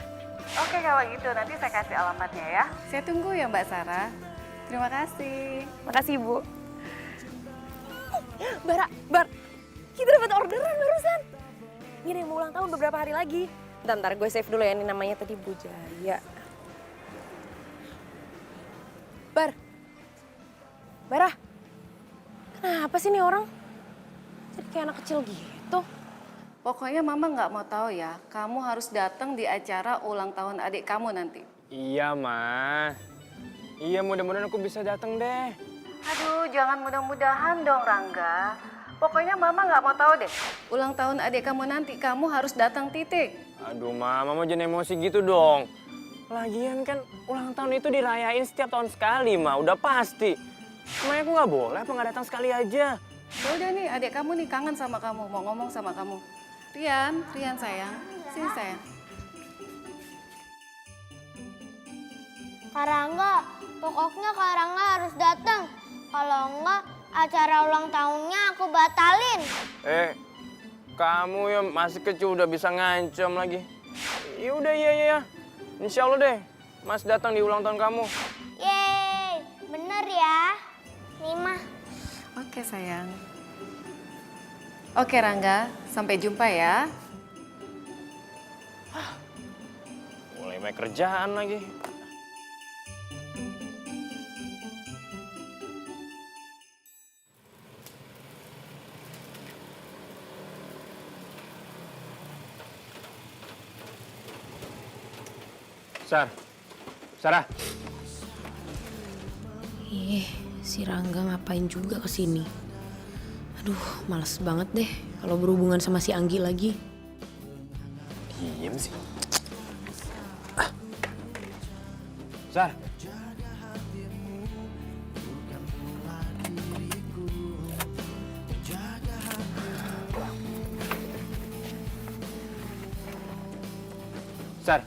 Oke, kalau gitu nanti saya kasih alamatnya ya. Saya tunggu ya Mbak Sarah. Terima kasih. Makasih Bu. Bar, kita dapat orderan barusan. Ini mau ulang tahun beberapa hari lagi. Bentar, gue save dulu ya, ini namanya tadi Bu Jaya. Barah, kenapa sih nih orang? Jadi kayak anak kecil gitu. Pokoknya Mama nggak mau tahu ya, kamu harus datang di acara ulang tahun adik kamu nanti. Iya, Ma. Iya, mudah-mudahan aku bisa datang deh. Aduh, jangan mudah-mudahan dong Rangga. Pokoknya Mama nggak mau tahu deh. Ulang tahun adik kamu nanti, kamu harus datang titik. Aduh, Mama jangan emosi gitu dong. Lagian kan ulang tahun itu dirayain setiap tahun sekali, Ma. Udah pasti. Emangnya aku nggak boleh apa nggak datang sekali aja? Ya udah nih, adik kamu nih kangen sama kamu, mau ngomong sama kamu. Rian sayang, sini sayang. Kak Rangga, pokoknya Kak Rangga harus datang. Kalau enggak, acara ulang tahunnya aku batalin. Kamu ya masih kecil udah bisa ngancam lagi. Ya udah, iya. Insya Allah deh, Mas datang di ulang tahun kamu. Yeay, bener ya. Nima. Oke sayang. Oke Rangga, sampai jumpa ya. Mulai main kerjaan lagi. Sarah. Si Rangga ngapain juga kesini? Aduh, males banget deh kalau berhubungan sama si Anggi lagi. Diem sih. Sar. Sar.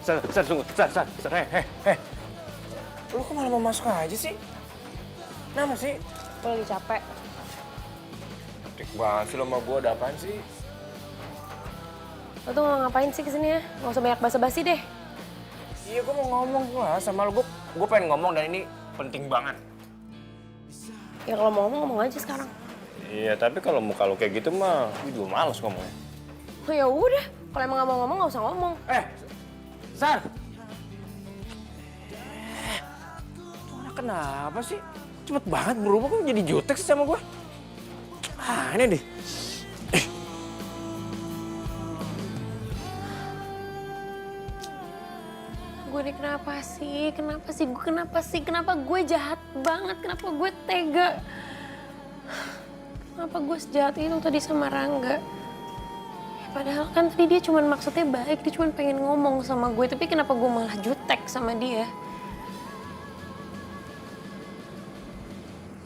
Sar, tunggu. Sar, hei. Lu kok malah mau masuk aja sih? Kenapa sih? Gue lagi capek. Trik banget sih lo sama gue, ada apaan sih? Lo tuh ngapain sih kesini ya? Gak usah banyak basa-basi deh. Iya, gue mau ngomong lah sama lo. Gue pengen ngomong dan ini penting banget. Ya kalau mau ngomong aja sekarang. Iya, tapi kalau muka lo kayak gitu mah, gue juga males ngomongnya. Oh ya udah, kalau emang gak mau ngomong gak usah ngomong. Sar! Tuh anak kenapa sih? Cepet banget berubah, kok jadi jutek sih sama gue? Aneh deh. Gue ini kenapa sih? Kenapa gue jahat banget? Kenapa gue tega? Kenapa gue sejahat itu tadi sama Rangga? Ya, padahal kan tadi dia cuma maksudnya baik, dia cuma pengen ngomong sama gue. Tapi kenapa gue malah jutek sama dia?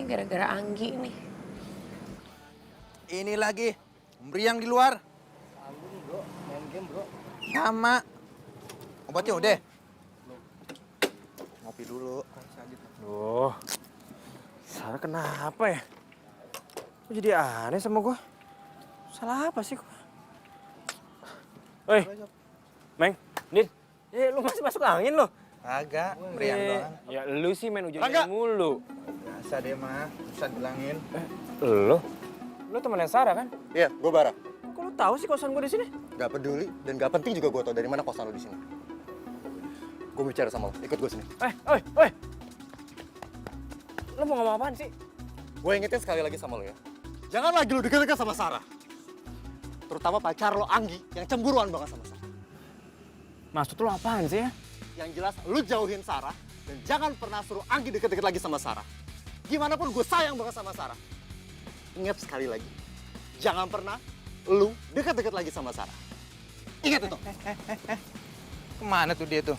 Ini gara-gara Anggi nih. Ini lagi, meriang di luar. Bro, main game bro. Sama. Obatnya udah. Ngopi dulu. Duh, Sarah kenapa ya? Kok jadi aneh sama gue? Salah apa sih gue? Woi, Meng, Din, lu masih masuk angin lo? Agak, meriang doang. Ya lu sih main hujan mulu. Biasa deh mah, bisa bilangin. Lu temennya Sarah kan? Iya, gue Bara. Kok lu tahu sih kosan gue di sini? Gak peduli dan gak penting juga gue tau dari mana kosan lo di sini. Gue bicara sama lo, ikut gue sini. Oi. Lu mau ngomong apaan sih? Gue ingetin sekali lagi sama lo ya. Jangan lagi lo deket-deket sama Sarah. Terutama pacar lo Anggi yang cemburuan banget sama Sarah. Maksud lu apaan sih ya? Yang jelas lo jauhin Sarah dan jangan pernah suruh Anggi deket-deket lagi sama Sarah. Gimana pun gue sayang banget sama Sarah. Ingat sekali lagi, jangan pernah lu deket-deket lagi sama Sarah. Ingat itu. Kemana tuh dia tuh?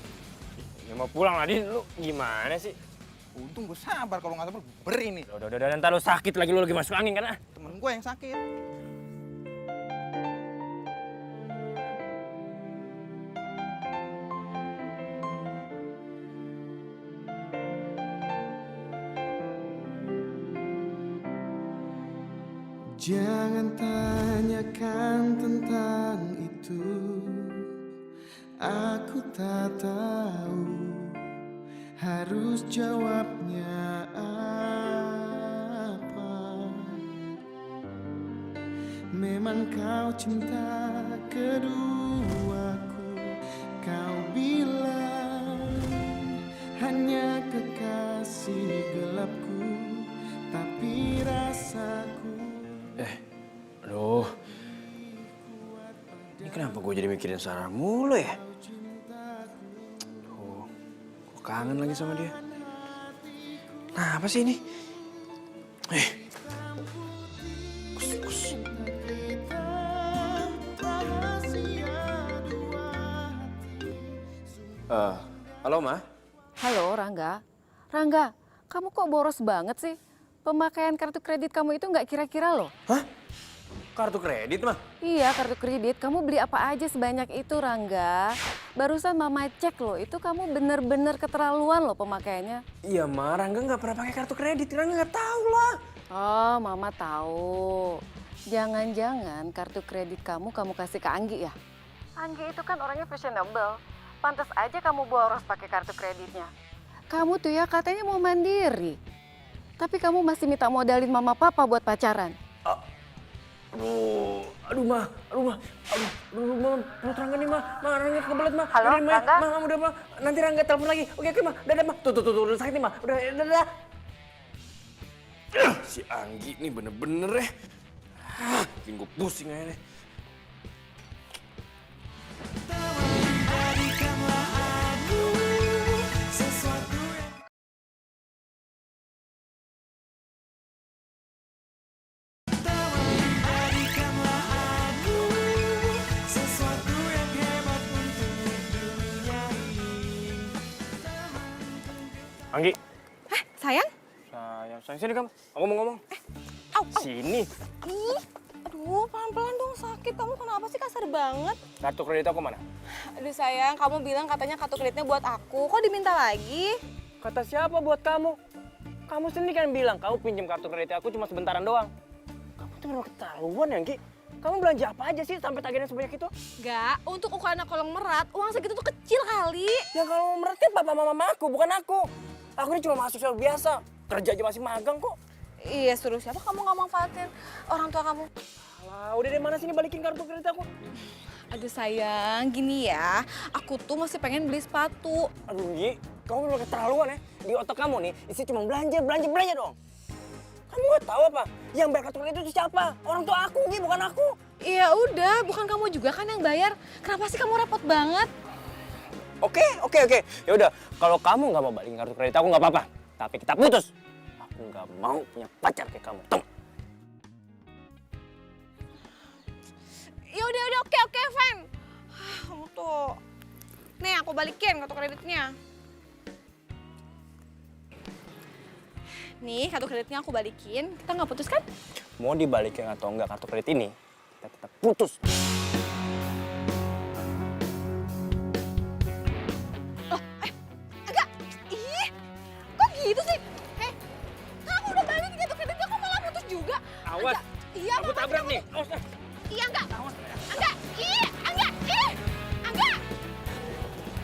Ya mau pulang lah, Din. Lu gimana sih? Untung gue sabar, kalau nggak sabar beri nih. Udah, ntar lu sakit lagi, lu lagi masuk angin kan? Temen gue yang sakit. Jangan tanyakan tentang itu, aku tak tahu harus jawabnya apa. Memang kau cinta keduaku, kau bilang hanya kekasih gelapku, tapi rasaku. Aduh, ini kenapa gue jadi mikirin Sarah mulu ya? Tuh, gue kangen lagi sama dia. Nah, apa sih ini? Kus. Halo, Ma? Halo, Rangga. Rangga, kamu kok boros banget sih? Pemakaian kartu kredit kamu itu nggak kira-kira loh. Hah? Kartu kredit, Mah? Iya, kartu kredit. Kamu beli apa aja sebanyak itu, Rangga. Barusan Mama cek loh, itu kamu bener-bener keterlaluan loh pemakaiannya. Iya, Ma. Rangga nggak pernah pakai kartu kredit. Rangga nggak tahu lah. Oh, Mama tahu. Jangan-jangan kartu kredit kamu kasih ke Anggi ya? Anggi itu kan orangnya fashionable. Pantas aja kamu boros pakai kartu kreditnya. Kamu tuh ya katanya mau mandiri. Tapi kamu masih minta modalin mama papa buat pacaran. Aduh, Ma, perut Rangga nih, Ma. Rangga kebelet, Ma. Halo, Udah, Ma. Rangga? Ma, udah, Ma. Nanti Rangga telepon lagi. Oke, Ma. Dadah, Ma. Tuh, udah sakit nih, Ma. Udah, dadah. Si Anggi nih bener-bener ya. Bikin gue pusing aja deh. Anggi. Sayang? Sayang sini kamu. Aku mau ngomong. Sini. Ih, aduh pelan-pelan dong sakit. Kamu kenapa sih kasar banget? Kartu kredit aku mana? Aduh sayang, kamu bilang katanya kartu kreditnya buat aku. Kok diminta lagi? Kata siapa buat kamu? Kamu sendiri kan bilang kamu pinjam kartu kredit aku cuma sebentaran doang. Kamu tuh memang keterlaluan ya, Anggi. Kamu belanja apa aja sih sampai tagihannya sebanyak itu? Enggak, untuk ukuran kolong merat, uang segitu tuh kecil kali. Ya kalau merat kan papa mama aku, bukan aku. Aku ini cuma mahasiswa biasa. Kerja aja masih magang kok. Iya, suruh siapa kamu nggak manfaatin orang tua kamu? Alah, udah deh, mana sini balikin kartu kredit aku. Aduh sayang, gini ya, aku tuh masih pengen beli sepatu. Aduh, Gi, kamu memang keterlaluan ya. Di otak kamu nih, isi cuma belanja dong. Kamu nggak tahu apa? Yang bayar kartu kredit itu siapa? Orang tua aku, Gi, bukan aku. Iya udah, bukan kamu juga kan yang bayar. Kenapa sih kamu repot banget? Oke. Ya udah, kalau kamu nggak mau balikin kartu kredit aku nggak apa-apa. Tapi kita putus. Aku nggak mau punya pacar kayak kamu. Temu. Ya udah, oke, fine. Kamu tuh, nih aku balikin kartu kreditnya. Nih kartu kreditnya aku balikin. Kita nggak putus kan? Mau dibalikin atau enggak kartu kredit ini, kita tetap putus. Enggak. Ih, kok gitu sih? Kamu udah balikin kartu kreditnya, kok malah putus juga? Awas. Enggak. Iya, aku tabrak nih. Awas. Iya, enggak. Enggak.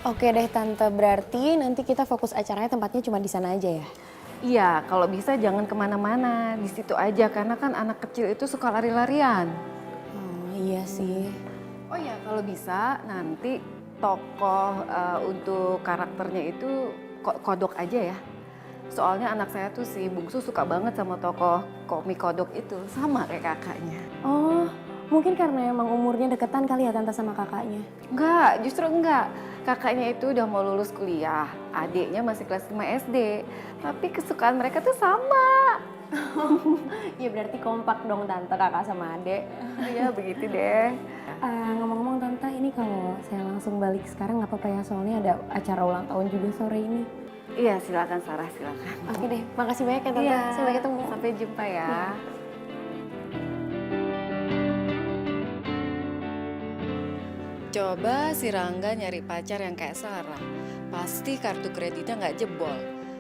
Oke deh Tante, berarti nanti kita fokus acaranya tempatnya cuma di sana aja ya? Iya, kalau bisa jangan kemana-mana, di situ aja karena kan anak kecil itu suka lari-larian. Oh iya sih. Oh ya, kalau bisa nanti tokoh untuk karakternya itu kodok aja ya. Soalnya anak saya tuh si Bungsu suka banget sama tokoh komik kodok itu, sama kayak kakaknya. Oh, mungkin karena emang umurnya deketan kali ya Tante sama kakaknya? Enggak, justru enggak. Kakaknya itu udah mau lulus kuliah, adiknya masih kelas 5 SD. Tapi kesukaan mereka tuh sama. Ya berarti kompak dong Tante, kakak sama adek. Iya begitu deh. Ngomong-ngomong Tante, ini kalau saya langsung balik sekarang nggak apa-apa ya? Soalnya ada acara ulang tahun juga sore ini. Iya silakan Sarah, silakan. Oke deh, makasih banyak ya Tante. Iya. Sampai ketemu. Sampai jumpa ya. Coba si Rangga nyari pacar yang kayak Sarah. Pasti kartu kreditnya nggak jebol.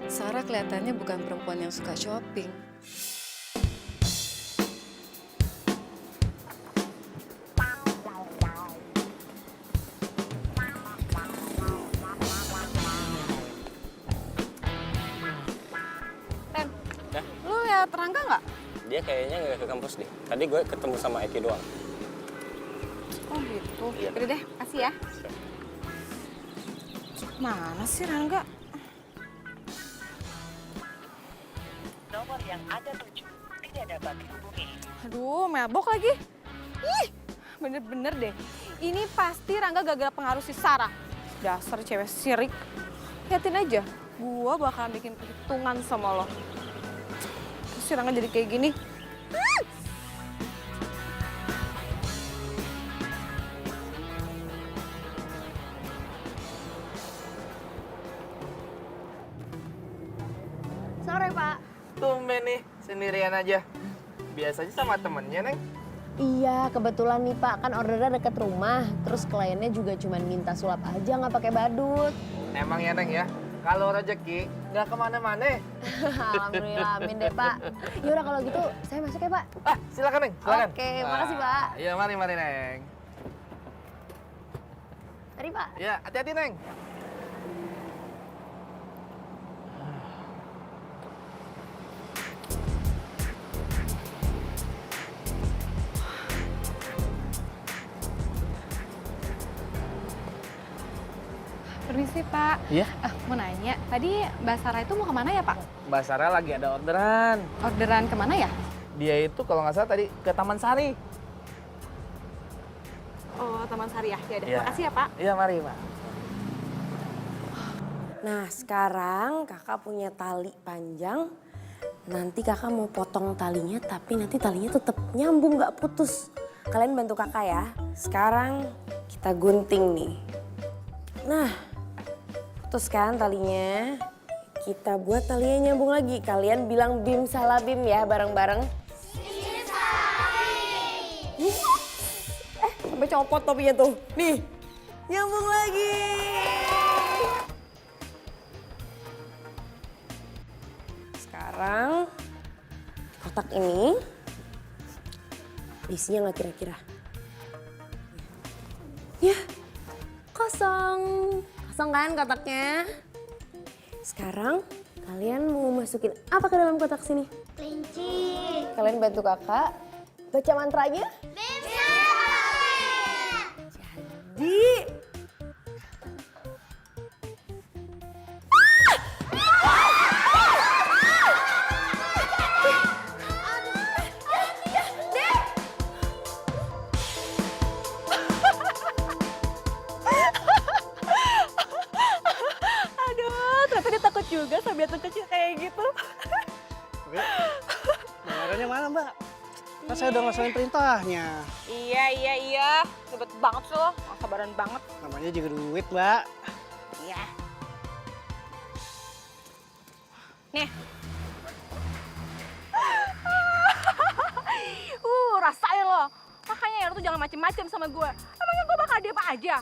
Sarah kelihatannya bukan perempuan yang suka shopping. Ren, lu lihat Rangga nggak? Dia kayaknya nggak ke kampus deh. Tadi gue ketemu sama Eki doang. Oh gitu. Iya. Udah deh, kasih ya. Mana sih Rangga? Nomor yang Anda tuju tidak dapat dihubungi. Aduh, mabok lagi. Ih, bener-bener deh. Ini pasti Rangga gagal pengaruh si Sarah. Dasar cewek sirik. Liatin aja, gua bakalan bikin perhitungan sama lo. Terus si Rangga jadi kayak gini. Sore Pak. Tumben nih, sendirian aja. Biasanya sama temennya, Neng. Iya, kebetulan nih Pak, kan ordernya deket rumah. Terus kliennya juga cuma minta sulap aja, nggak pakai badut. Emang ya, Neng ya? Kalau rezeki nggak kemana-mana. Alhamdulillah, amin deh Pak. Yaudah kalau gitu, saya masuk ya Pak. Silakan, Neng. Silakan. Oke, makasih Pak. Iya, mari, Neng. Mari Pak. Ya, hati-hati, Neng. Permisi Pak. Iya? Mau nanya, tadi Mbak Sarah itu mau kemana ya Pak? Mbak Sarah lagi ada orderan. Orderan kemana ya? Dia itu kalau nggak salah tadi ke Taman Sari. Oh, Taman Sari ya? Ya udah, Iya. makasih ya Pak. Iya, mari, Pak. Nah sekarang kakak punya tali panjang. Nanti kakak mau potong talinya, tapi nanti talinya tetap nyambung nggak putus. Kalian bantu kakak ya. Sekarang kita gunting nih. Nah, putus kan talinya. Kita buat talinya nyambung lagi. Kalian bilang bim salah bim ya bareng-bareng. Sampai copot topinya tuh. Nih, nyambung lagi. Sekarang kotak ini isinya nggak kira-kira? Ya, kosong. Kosong kan kotaknya? Sekarang kalian mau masukin apa ke dalam kotak sini? Kelinci. Kalian bantu kakak baca mantranya. Jadi Ternyata dia takut juga sama binatang kecil kayak gitu. Bayarannya mana, Mbak? Kan saya udah ngelaksanain perintahnya. Iya. Ribet banget sih lo, nggak sabaran banget. Namanya juga duit, Mbak. Iya. Nih. Rasain lo. Makanya ya lo tuh jangan macem-macem sama gue. Emangnya gue bakal diam aja?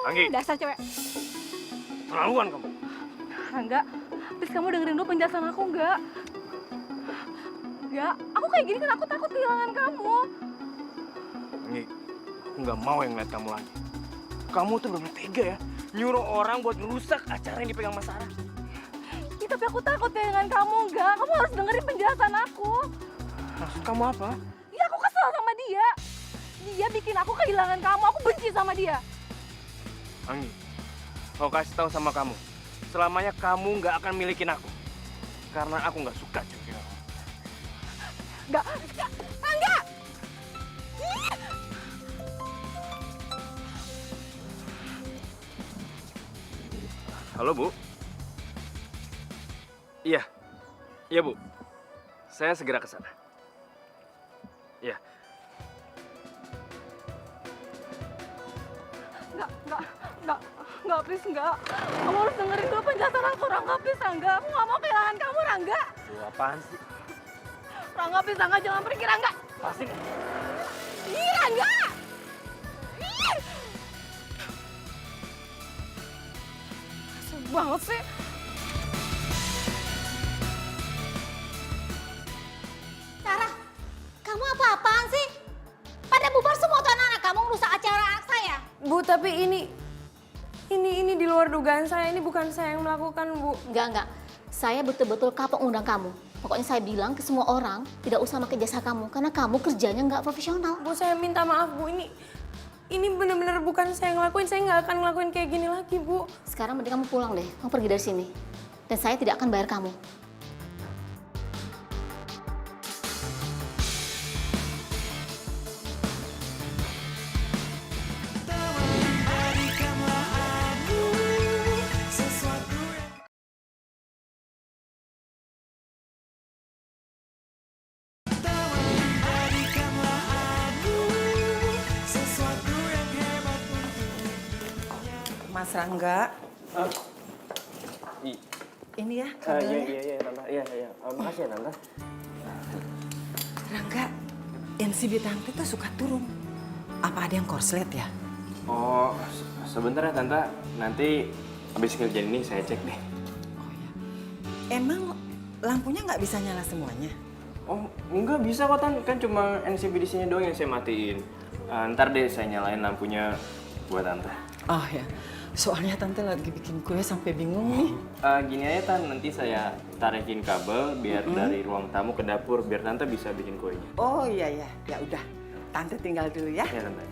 Anggi. Dasar cewek. Terlaluan kamu. Rangga, please kamu dengerin dulu penjelasan aku enggak? Enggak, aku kayak gini kan aku takut kehilangan kamu. Anggi, aku nggak mau yang ngeliat kamu lagi. Kamu tuh bener tega ya, nyuruh orang buat ngerusak acara yang dipegang Mas Sarah. Ya, tapi aku takut kehilangan kamu enggak? Kamu harus dengerin penjelasan aku. Maksud kamu apa? Ya aku kesel sama dia. Dia bikin aku kehilangan kamu, aku benci sama dia. Anggi, aku kasih tahu sama kamu, selamanya kamu nggak akan milikin aku. Karena aku nggak suka cewek kamu. Enggak, enggak! Halo, Bu. Iya, Bu. Saya segera ke sana. Iya. Enggak, please enggak. Kamu harus dengerin dulu penjelasan aku, Rangga, please Rangga. Aku nggak mau kehilangan kamu, Rangga. Lu apaan sih? Rangga, please Rangga, jangan pergi, Rangga. Pasti. Ih, Rangga! Ih! Kesel banget sih. Sarah, kamu apa-apaan sih? Pada bubar semua tuh anak-anak kamu merusak acara anak saya. Bu, tapi ini di luar dugaan saya. Ini bukan saya yang melakukan, Bu. Enggak. Saya betul-betul kapok undang kamu. Pokoknya saya bilang ke semua orang, tidak usah pakai jasa kamu. Karena kamu kerjanya nggak profesional. Bu, saya minta maaf, Bu. Ini benar-benar bukan saya yang ngelakuin. Saya nggak akan ngelakuin kayak gini lagi, Bu. Sekarang mending kamu pulang deh. Kamu pergi dari sini. Dan saya tidak akan bayar kamu. Mas Rangga, ini ya kabelnya. Iya, Tante. Iya. Makasih ya, Tante. Rangga, NCB Tante tuh suka turun. Apa ada yang korslet ya? Oh, sebentar ya, Tante. Nanti habis kerjaan ini saya cek deh. Emang lampunya nggak bisa nyala semuanya? Oh, enggak bisa kok, Tan. Kan cuma NCBDC-nya doang yang saya matiin. Ntar deh saya nyalain lampunya buat Tante. Oh ya, soalnya Tante lagi bikin kue sampai bingung nih. Gini aja, Tan. Nanti saya tarikin kabel biar dari ruang tamu ke dapur biar Tante bisa bikin kuenya. Oh iya, ya udah. Tante tinggal dulu ya. Ya, Tante.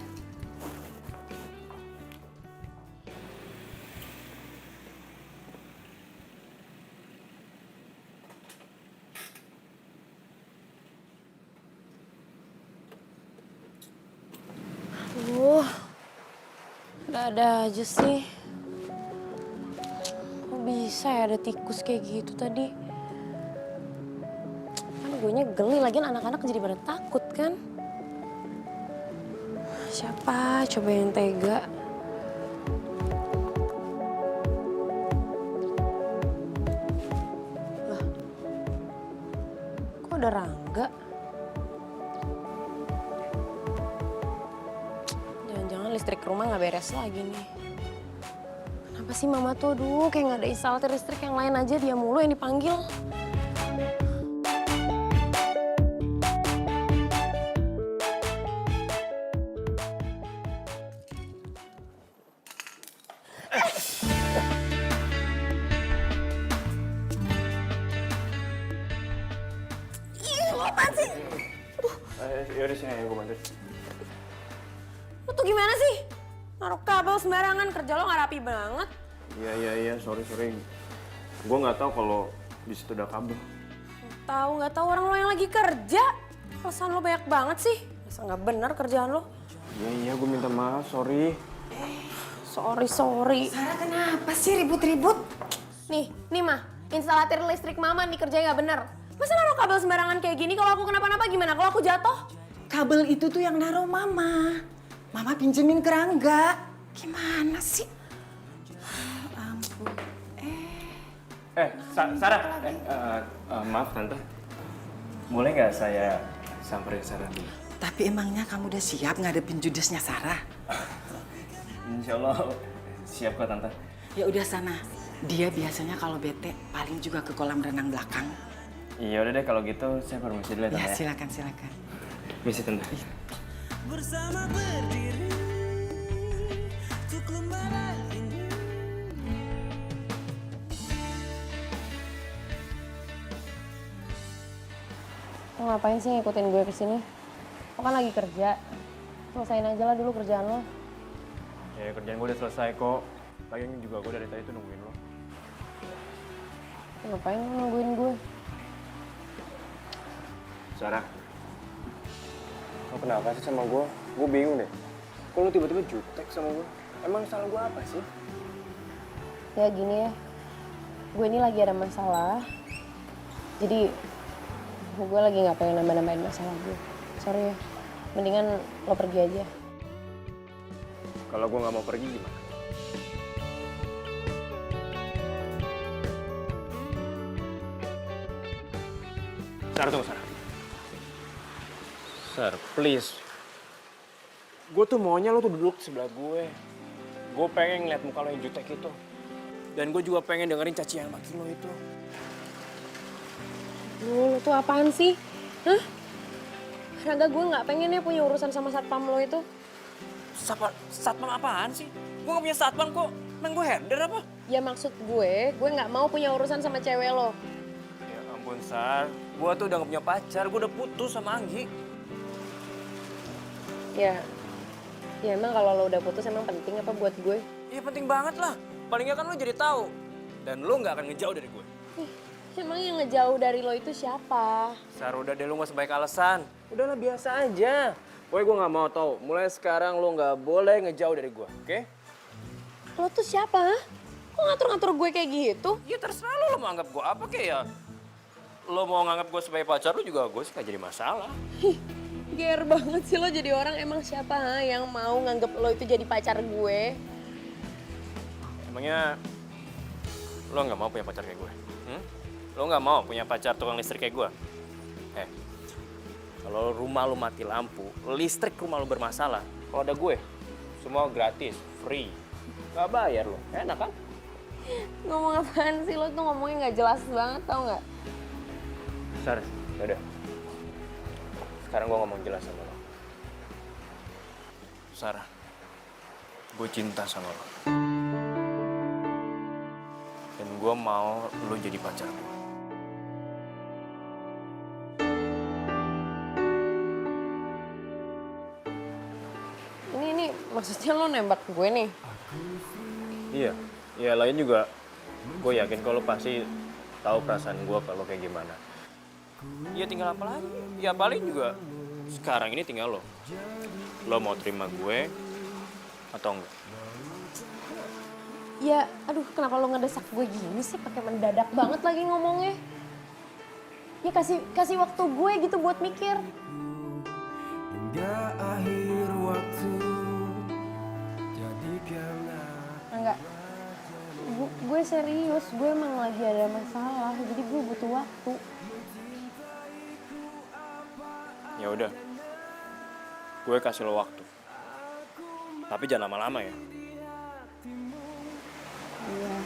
Ada aja sih. Kok bisa ya ada tikus kayak gitu tadi? Kan gue nya geli, lagian anak-anak jadi pada takut kan? Siapa coba yang tega? kok ada Rangga? Jangan-jangan listrik rumah nggak beres lagi nih. Kenapa sih mama tuh, aduh kayak nggak ada instalator listrik yang lain aja, dia mulu yang dipanggil. Yaudah sini aja gue bantu. Lo tuh gimana sih? Naruh kabel sembarangan, kerja lo nggak rapi banget. Iya, sorry. Gue nggak tahu kalau di situ ada kabel. Nggak tahu orang lo yang lagi kerja. Alasan lo banyak banget sih. Masa nggak bener kerjaan lo? Iya, gue minta maaf, sorry. Sorry. Sarah kenapa sih ribut-ribut? Nih mah, instalator listrik mama nih kerjanya nggak bener. Masa naruh kabel sembarangan kayak gini? Kalau aku kenapa-napa gimana? Kalau aku jatuh? Kabel itu tuh yang naruh mama. Mama pinjemin ke Rangga. Gimana sih? Ampun. Sarah. Maaf tante. Boleh nggak saya samperin Sarah dulu? Tapi emangnya kamu udah siap ngadepin judesnya Sarah? Insya Allah siap kok tante. Ya udah sana. Dia biasanya kalau bete paling juga ke kolam renang belakang. Iya udah deh kalau gitu saya permisi dulu ya tante. Ya silakan. Misi tante. Bersama berdiri untuk lembaran ini. Lo ngapain sih ngikutin gue kesini? Lo kan lagi kerja. Selesain aja lah dulu kerjaan lo. Ya kerjaan gue udah selesai kok. Lagian juga gue dari tadi tuh nungguin lo. Ngapain lo nungguin gue? Sarah, lo kenapa sih sama gue? Gue bingung deh. Kok lo tiba-tiba jutek sama gue? Emang salah gue apa sih? Ya gini ya, gue ini lagi ada masalah. Jadi gue lagi nggak pengen nambah-nambahin masalah gue. Sorry ya, mendingan lo pergi aja. Kalau gue nggak mau pergi gimana? Sarah, tunggu Sarah. Sarah, please. Gue tuh maunya lo tuh duduk sebelah gue. Gue pengen ngeliat muka lo yang jutek itu. Dan gue juga pengen dengerin cacian maki lo itu. Lo tuh apaan sih? Hah? Rangga, gue nggak pengen ya punya urusan sama satpam lo itu. Satpam apaan sih? Gue gak punya satpam kok. Emang gue herder apa? Ya maksud gue nggak mau punya urusan sama cewek lo. Ya ampun, Sar. Gue tuh udah gak punya pacar. Gue udah putus sama Anggi. Ya emang kalau lo udah putus emang penting apa buat gue? Iya penting banget lah. Paling gak kan lo jadi tahu. Dan lo gak akan ngejauh dari gue. Emang yang ngejauh dari lo itu siapa? Sar, udah deh lo gak sebaik alasan. Udahlah biasa aja. Pokoknya gue gak mau tau. Mulai sekarang lo gak boleh ngejauh dari gue, oke? Lo tuh siapa? Kok ngatur-ngatur gue kayak gitu? Ya terserah lo mau anggap gue apa kayak ya. Lo mau nganggap gue sebagai pacar lo juga gue sih gak jadi masalah. Ger banget sih lo jadi orang. Emang siapa yang mau nganggep lo itu jadi pacar gue? Emangnya lo gak mau punya pacar kayak gue? Lo gak mau punya pacar tukang listrik kayak gue? Kalau rumah lo mati lampu, listrik rumah lo bermasalah, kalau ada gue, semua gratis, free. Gak bayar lo, enak kan? Ngomong apaan sih? Lo tuh ngomongnya nggak jelas banget, tau nggak? Sar, yaudah. Sekarang gue ngomong jelas sama lo. Sarah, gue cinta sama lo. Dan gue mau lo jadi pacar gue. Ini maksudnya lo nembak gue nih? Iya, lain juga gue yakin kalau pasti tahu perasaan gue kalau kayak gimana. Ya tinggal apa lagi? Ya paling juga sekarang ini tinggal lo. Lo mau terima gue atau enggak? Ya, aduh kenapa lo ngedesak gue gini sih? Pakai mendadak banget lagi ngomongnya. Ya kasih waktu gue gitu buat mikir. Hingga akhir waktu jadikan Enggak, gue serius, gue emang lagi ada masalah, jadi gue butuh waktu. Ya udah, gue kasih lo waktu. Tapi jangan lama-lama ya. Iya.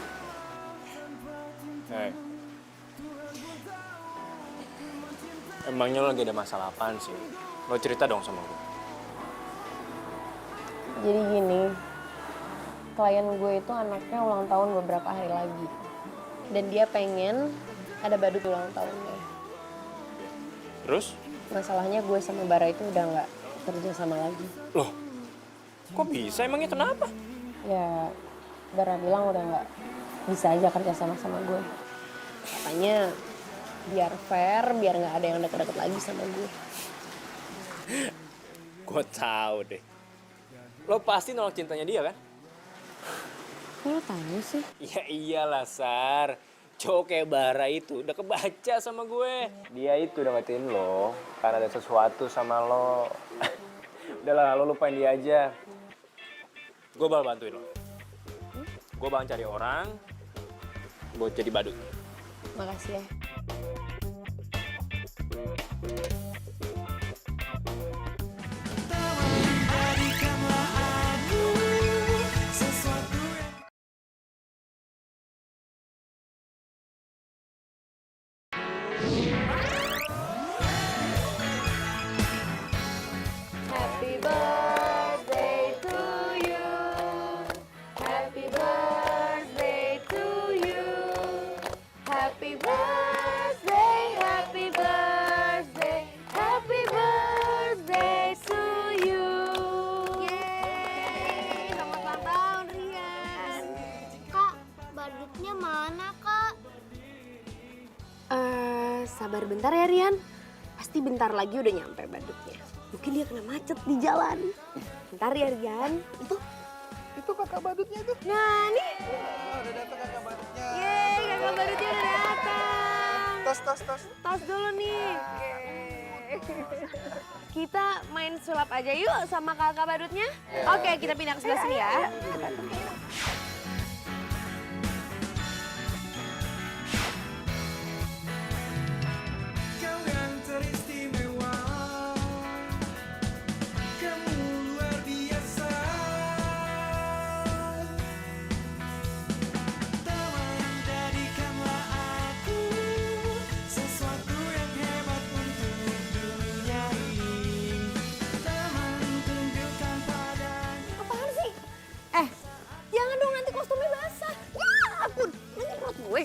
Hei. Emangnya lo lagi ada masalah apaan sih? Lo cerita dong sama gue. Jadi gini, klien gue itu anaknya ulang tahun beberapa hari lagi. Dan dia pengen ada badut ulang tahunnya. Terus? Masalahnya gue sama Bara itu udah nggak kerja sama lagi. Loh, kok bisa? Emangnya kenapa? Ya, Bara bilang udah nggak bisa aja kerja sama gue. Katanya biar fair, biar nggak ada yang deket-deket lagi sama gue. Gue tahu deh. Lo pasti nolak cintanya dia kan? Kok lo tahu sih? Ya iyalah, Sar. Cowok kayak Bara itu udah kebaca sama gue. Dia itu udah ngatain lo karena ada sesuatu sama lo. Udahlah, lo lupain dia aja. Gue bakal bantuin lo. Gue bakal cari orang buat jadi badut. Makasih ya. Happy birthday to you. Happy birthday to you. Happy birthday, happy birthday, happy birthday to you. Yeay, selamat ulang tahun Rian. Kak, badutnya mana kak? Sabar bentar ya Rian. Pasti bentar lagi udah nyampe badutnya. Mungkin dia kena macet di jalan. Bentar ya Rian. Itu kakak badutnya tuh. Nah nih. Udah datang kakak badutnya. Yeay, kakak badutnya udah datang. Tas. Tos dulu nih. Kita main sulap aja yuk sama kakak badutnya. Oke, kita pindah ke sebelah sini ya. Kau yang teristimewa, kamu luar biasa. Teman, jadikanlah aku sesuatu yang hebat untuk dunia ini. Teman, tunjukkan padanya. Apaan sih? Jangan dong nanti kostumnya basah. Ya ampun, nanti perut gue.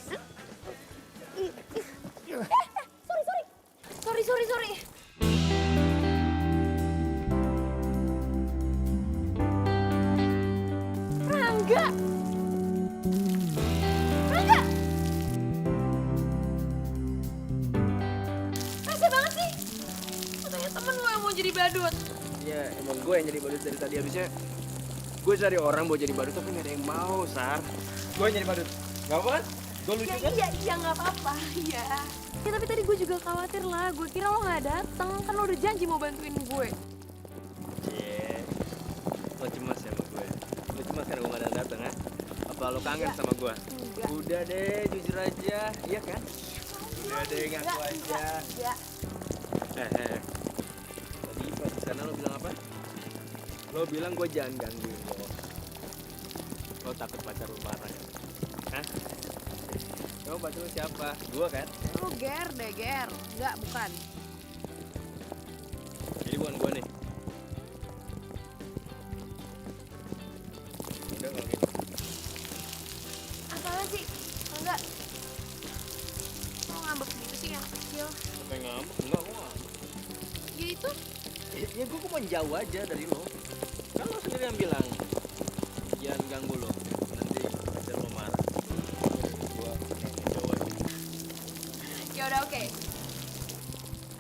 Sorry. Rangga! Rasa banget sih. Katanya temen lo yang mau jadi badut. Ya emang gue yang jadi badut dari tadi. Habisnya gue cari orang buat jadi badut tapi gak ada yang mau, Sar. Gue yang jadi badut. Gak apa kan? Gue lucu kan? Iya nggak apa-apa. Iya. Ya tapi tadi gue juga khawatir lah. Gue kira lo nggak datang. Kan lo udah janji mau bantuin gue. Lo cemas ya sama gue? Lo cemas karena gue gak datang ya? Apa lo kangen sama gue? Enggak. Udah deh, jujur aja. Iya kan? Udah deh, ngaku aja. Enggak. Tadi pas karena lo bilang apa? Lo bilang gue jangan gangguin lo. Lo takut pacar lo marah ya? Hah? Kamu pacar lo siapa? Gue kan? Lo Ger deh, Ger. Enggak, bukan. Jadi bukan gue nih. Udah kalau gitu. Apaan sih? Enggak. Lo ngambek gitu sih kayak anak kecil. Sampai ngambek? Enggak, gue ngambek. Ya itu. Ya gue cuma jauh aja dari lo. Kan lo sendiri yang bilang jangan ganggu lo. Nanti pacar lo marah. Gue jauh aja. Ya udah oke.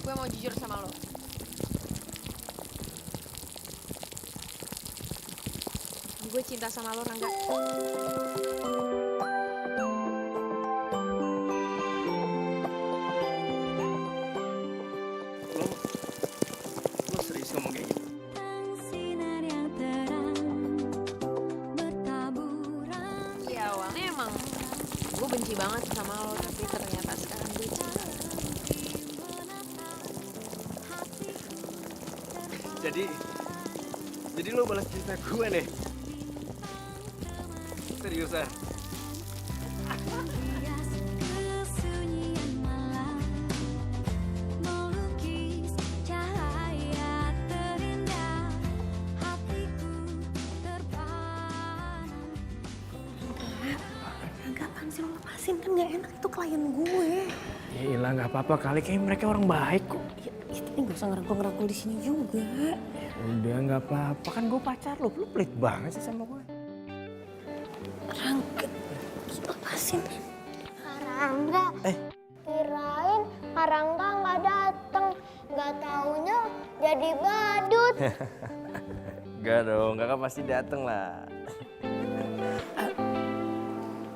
Gue mau jujur sama lo. Gue cinta sama lo, Rangga. Lo serius ngomong kayak gitu? Sinar yang terang bertaburan. Ya awalnya emang gue benci banget sama lo, tapi ternyata sekarang gue cinta. Jadi lo balas cinta gue nih. Seriusan? Kesunyian malam melukis cahaya terindah, hatiku terpana. Enggak, apaan sih lo lepasin, kan gak enak, itu klien gue. Ya ilah, nggak apa-apa kali, kayak mereka orang baik kok. Ya tapi gak usah ngerangkul-ngerangkul di sini juga. Udah nggak apa-apa, kan gue pacar lo pelit banget sih sama gue. Rangga, lepasin. Karangga. Kirain Karangga nggak datang, nggak taunya jadi badut. Enggak dong, kakak pasti dateng lah.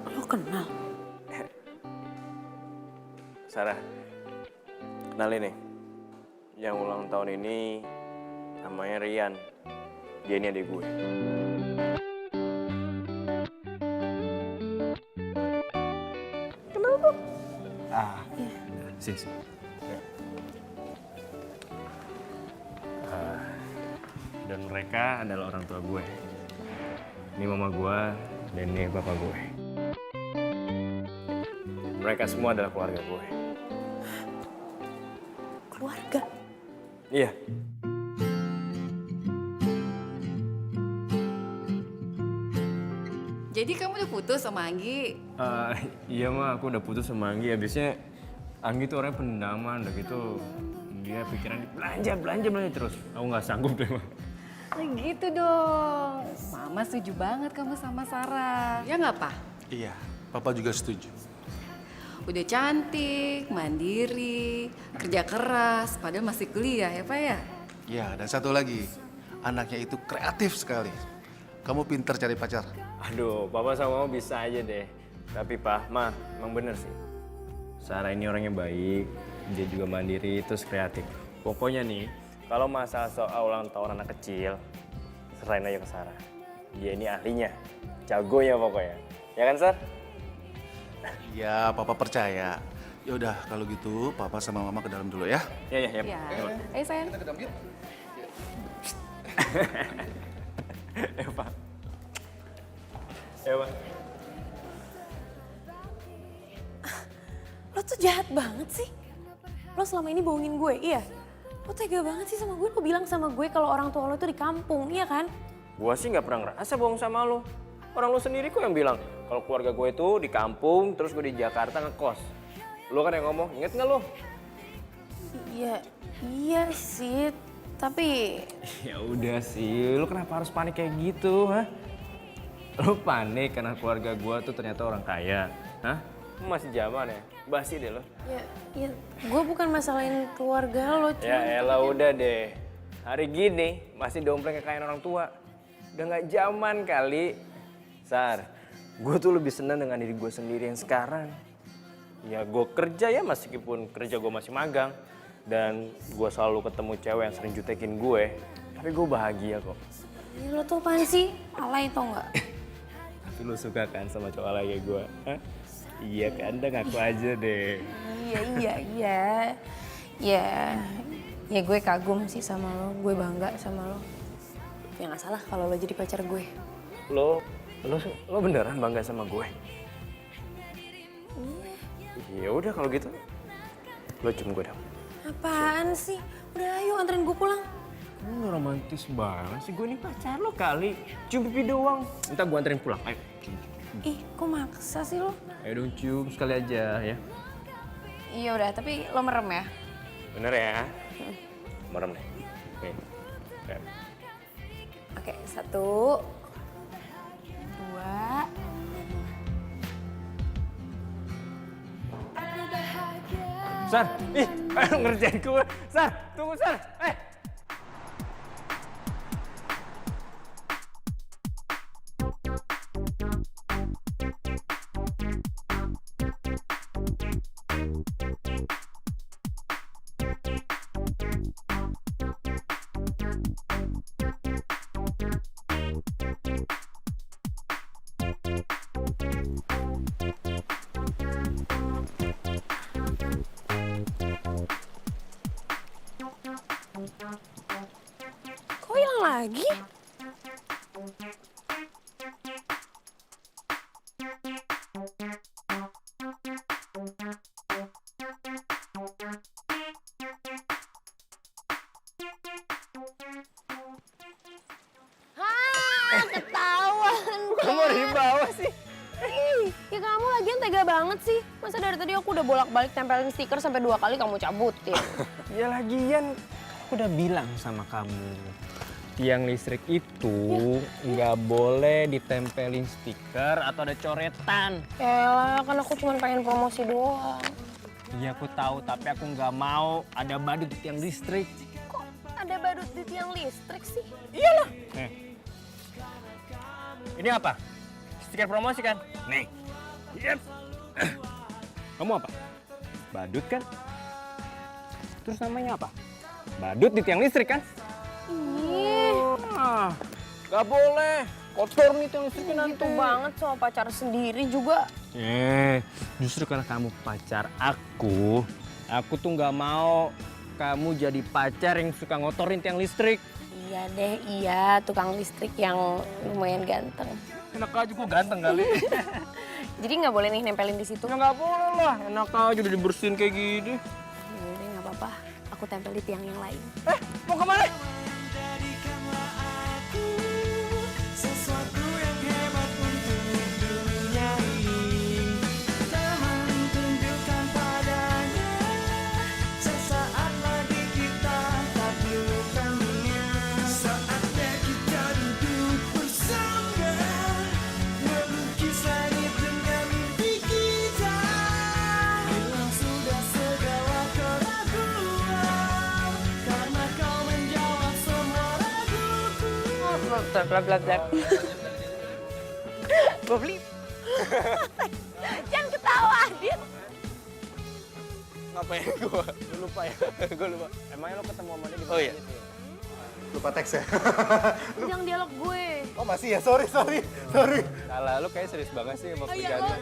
Lo kenal? Sarah, kenalin nih. Yang ulang tahun ini namanya Rian. Dia ini adik gue. Kenapa? Sini. Dan mereka adalah orang tua gue. Ini mama gue dan ini bapak gue. Mereka semua adalah keluarga gue. Keluarga? Iya. Jadi kamu udah putus sama Anggi? Iya mah, aku udah putus sama Anggi. Habisnya Anggi tuh orangnya pendaman, udah gitu dia pikiran belanja terus. Aku nggak sanggup deh mah. Gitu dong. Mama setuju banget kamu sama Sarah. Ya nggak, Pak? Iya, Papa juga setuju. Udah cantik, mandiri, kerja keras, padahal masih kuliah ya, Pak ya? Ya, dan satu lagi, anaknya itu kreatif sekali. Kamu pinter cari pacar. Aduh, papa sama mama bisa aja deh. Tapi Pak, Ma, emang bener sih. Sarah ini orangnya baik, dia juga mandiri, terus kreatif. Pokoknya nih, kalau masalah soal ulang tahun anak kecil, serahin aja ke Sarah. Dia ini ahlinya, jagonya pokoknya. Ya kan, Sar? Ya, Papa percaya. Ya udah, kalau gitu Papa sama Mama ke dalam dulu ya. Ya. Ayo sayang. Kita ke dalam yuk. Ya, Pak. Ya, Pak. Lo tuh jahat banget sih. Lo selama ini bohongin gue, iya? Lo tega banget sih sama gue. Lo bilang sama gue kalau orang tua lo itu di kampung, iya kan? Gua sih nggak pernah ngerasa bohong sama lo. Orang lo sendiri kok yang bilang kalau keluarga gue itu di kampung, terus gue di Jakarta ngekos. Lo kan yang ngomong, inget nggak lo? Iya sih, tapi... Ya udah sih, lo kenapa harus panik kayak gitu, ha? Lo panik karena keluarga gue tuh ternyata orang kaya, hah? Masih zaman ya? Basi deh lo. Ya, gue bukan masalahin keluarga lo, Ya elah udah deh. Hari gini masih dompleng kekayaan orang tua. Udah nggak zaman kali. Sar, gue tuh lebih senang dengan diri gue sendiri yang sekarang. Ya gue kerja ya meskipun kerja gue masih magang. Dan gue selalu ketemu cewek yang sering jutekin gue. Tapi gue bahagia kok. Ya, lo tuh apaan sih? Alay tau nggak? Tapi lo suka kan sama cowok lagi kayak gue? Hah? Iya kan, udah ngaku aja deh. Iya. Ya gue kagum sih sama lo, gue bangga sama lo. Ya nggak salah kalau lo jadi pacar gue. Lo beneran bangga sama gue? Ya udah kalau gitu, lo cium gue dong. Apaan sih? Udah ayo anterin gue pulang. Kamu nggak romantis banget sih, gue ini pacar lo kali. Cium pipi doang. Minta gue anterin pulang, ayo. Ih, kok maksa sih lo? Ayo dong cium sekali aja ya. Iya udah, tapi lo merem ya. Bener ya? Merem deh. Nih. Ya. Oke, 1, 2. Sar, ih, ngerjain gue. Sar, tunggu Sar. lagi? Ketahuan. Kamu ada di bawah sih. Ih, ya kamu lagian tega banget sih. Masa dari tadi aku udah bolak-balik tempelin stiker sampai 2 kali kamu cabutin. Ya lagian, aku udah bilang sama kamu. Tiang listrik itu nggak boleh ditempelin stiker atau ada coretan. Yalah, kan aku cuma pengen promosi doang. Iya aku tahu, tapi aku nggak mau ada badut di tiang listrik. Kok ada badut di tiang listrik sih? Iyalah. Nih. Ini apa? Stiker promosi kan? Nih. Yep. Kamu apa? Badut kan? Terus namanya apa? Badut di tiang listrik kan? Gak boleh. Kotor nih tiang listriknya nanti. Gitu banget sama pacar sendiri juga. Justru karena kamu pacar aku tuh nggak mau kamu jadi pacar yang suka ngotorin tiang listrik. Iya deh, iya. Tukang listrik yang lumayan ganteng. Enak aja gue ganteng kali. Jadi nggak boleh nih nempelin di situ? Ya nggak boleh lah. Enak aja udah dibersihin kayak gini. Yaudah nggak apa-apa. Aku tempel di tiang yang lain. Mau kemana? Jadikanlah aku sesuatu yang hebat untuk dunia ini. Teman tunjukkan padanya sesaat lagi kita tak lupakannya. Saatnya kita duduk bersama melukis langit dengan mimpi kita. Hilang sudah segala keraguan karena kau menjawab semua raguku. Gue beli. Jangan ketawa, Adit. Ngapain gue? Gue lupa ya. Gue lupa. Emangnya lo ketemu sama dia di mana? Oh iya. gitu ya? Lupa teks ya? Jangan dialog gue. Oh masih ya? Sorry. Salah, lo kayak serius banget sih sama kerjaan lo.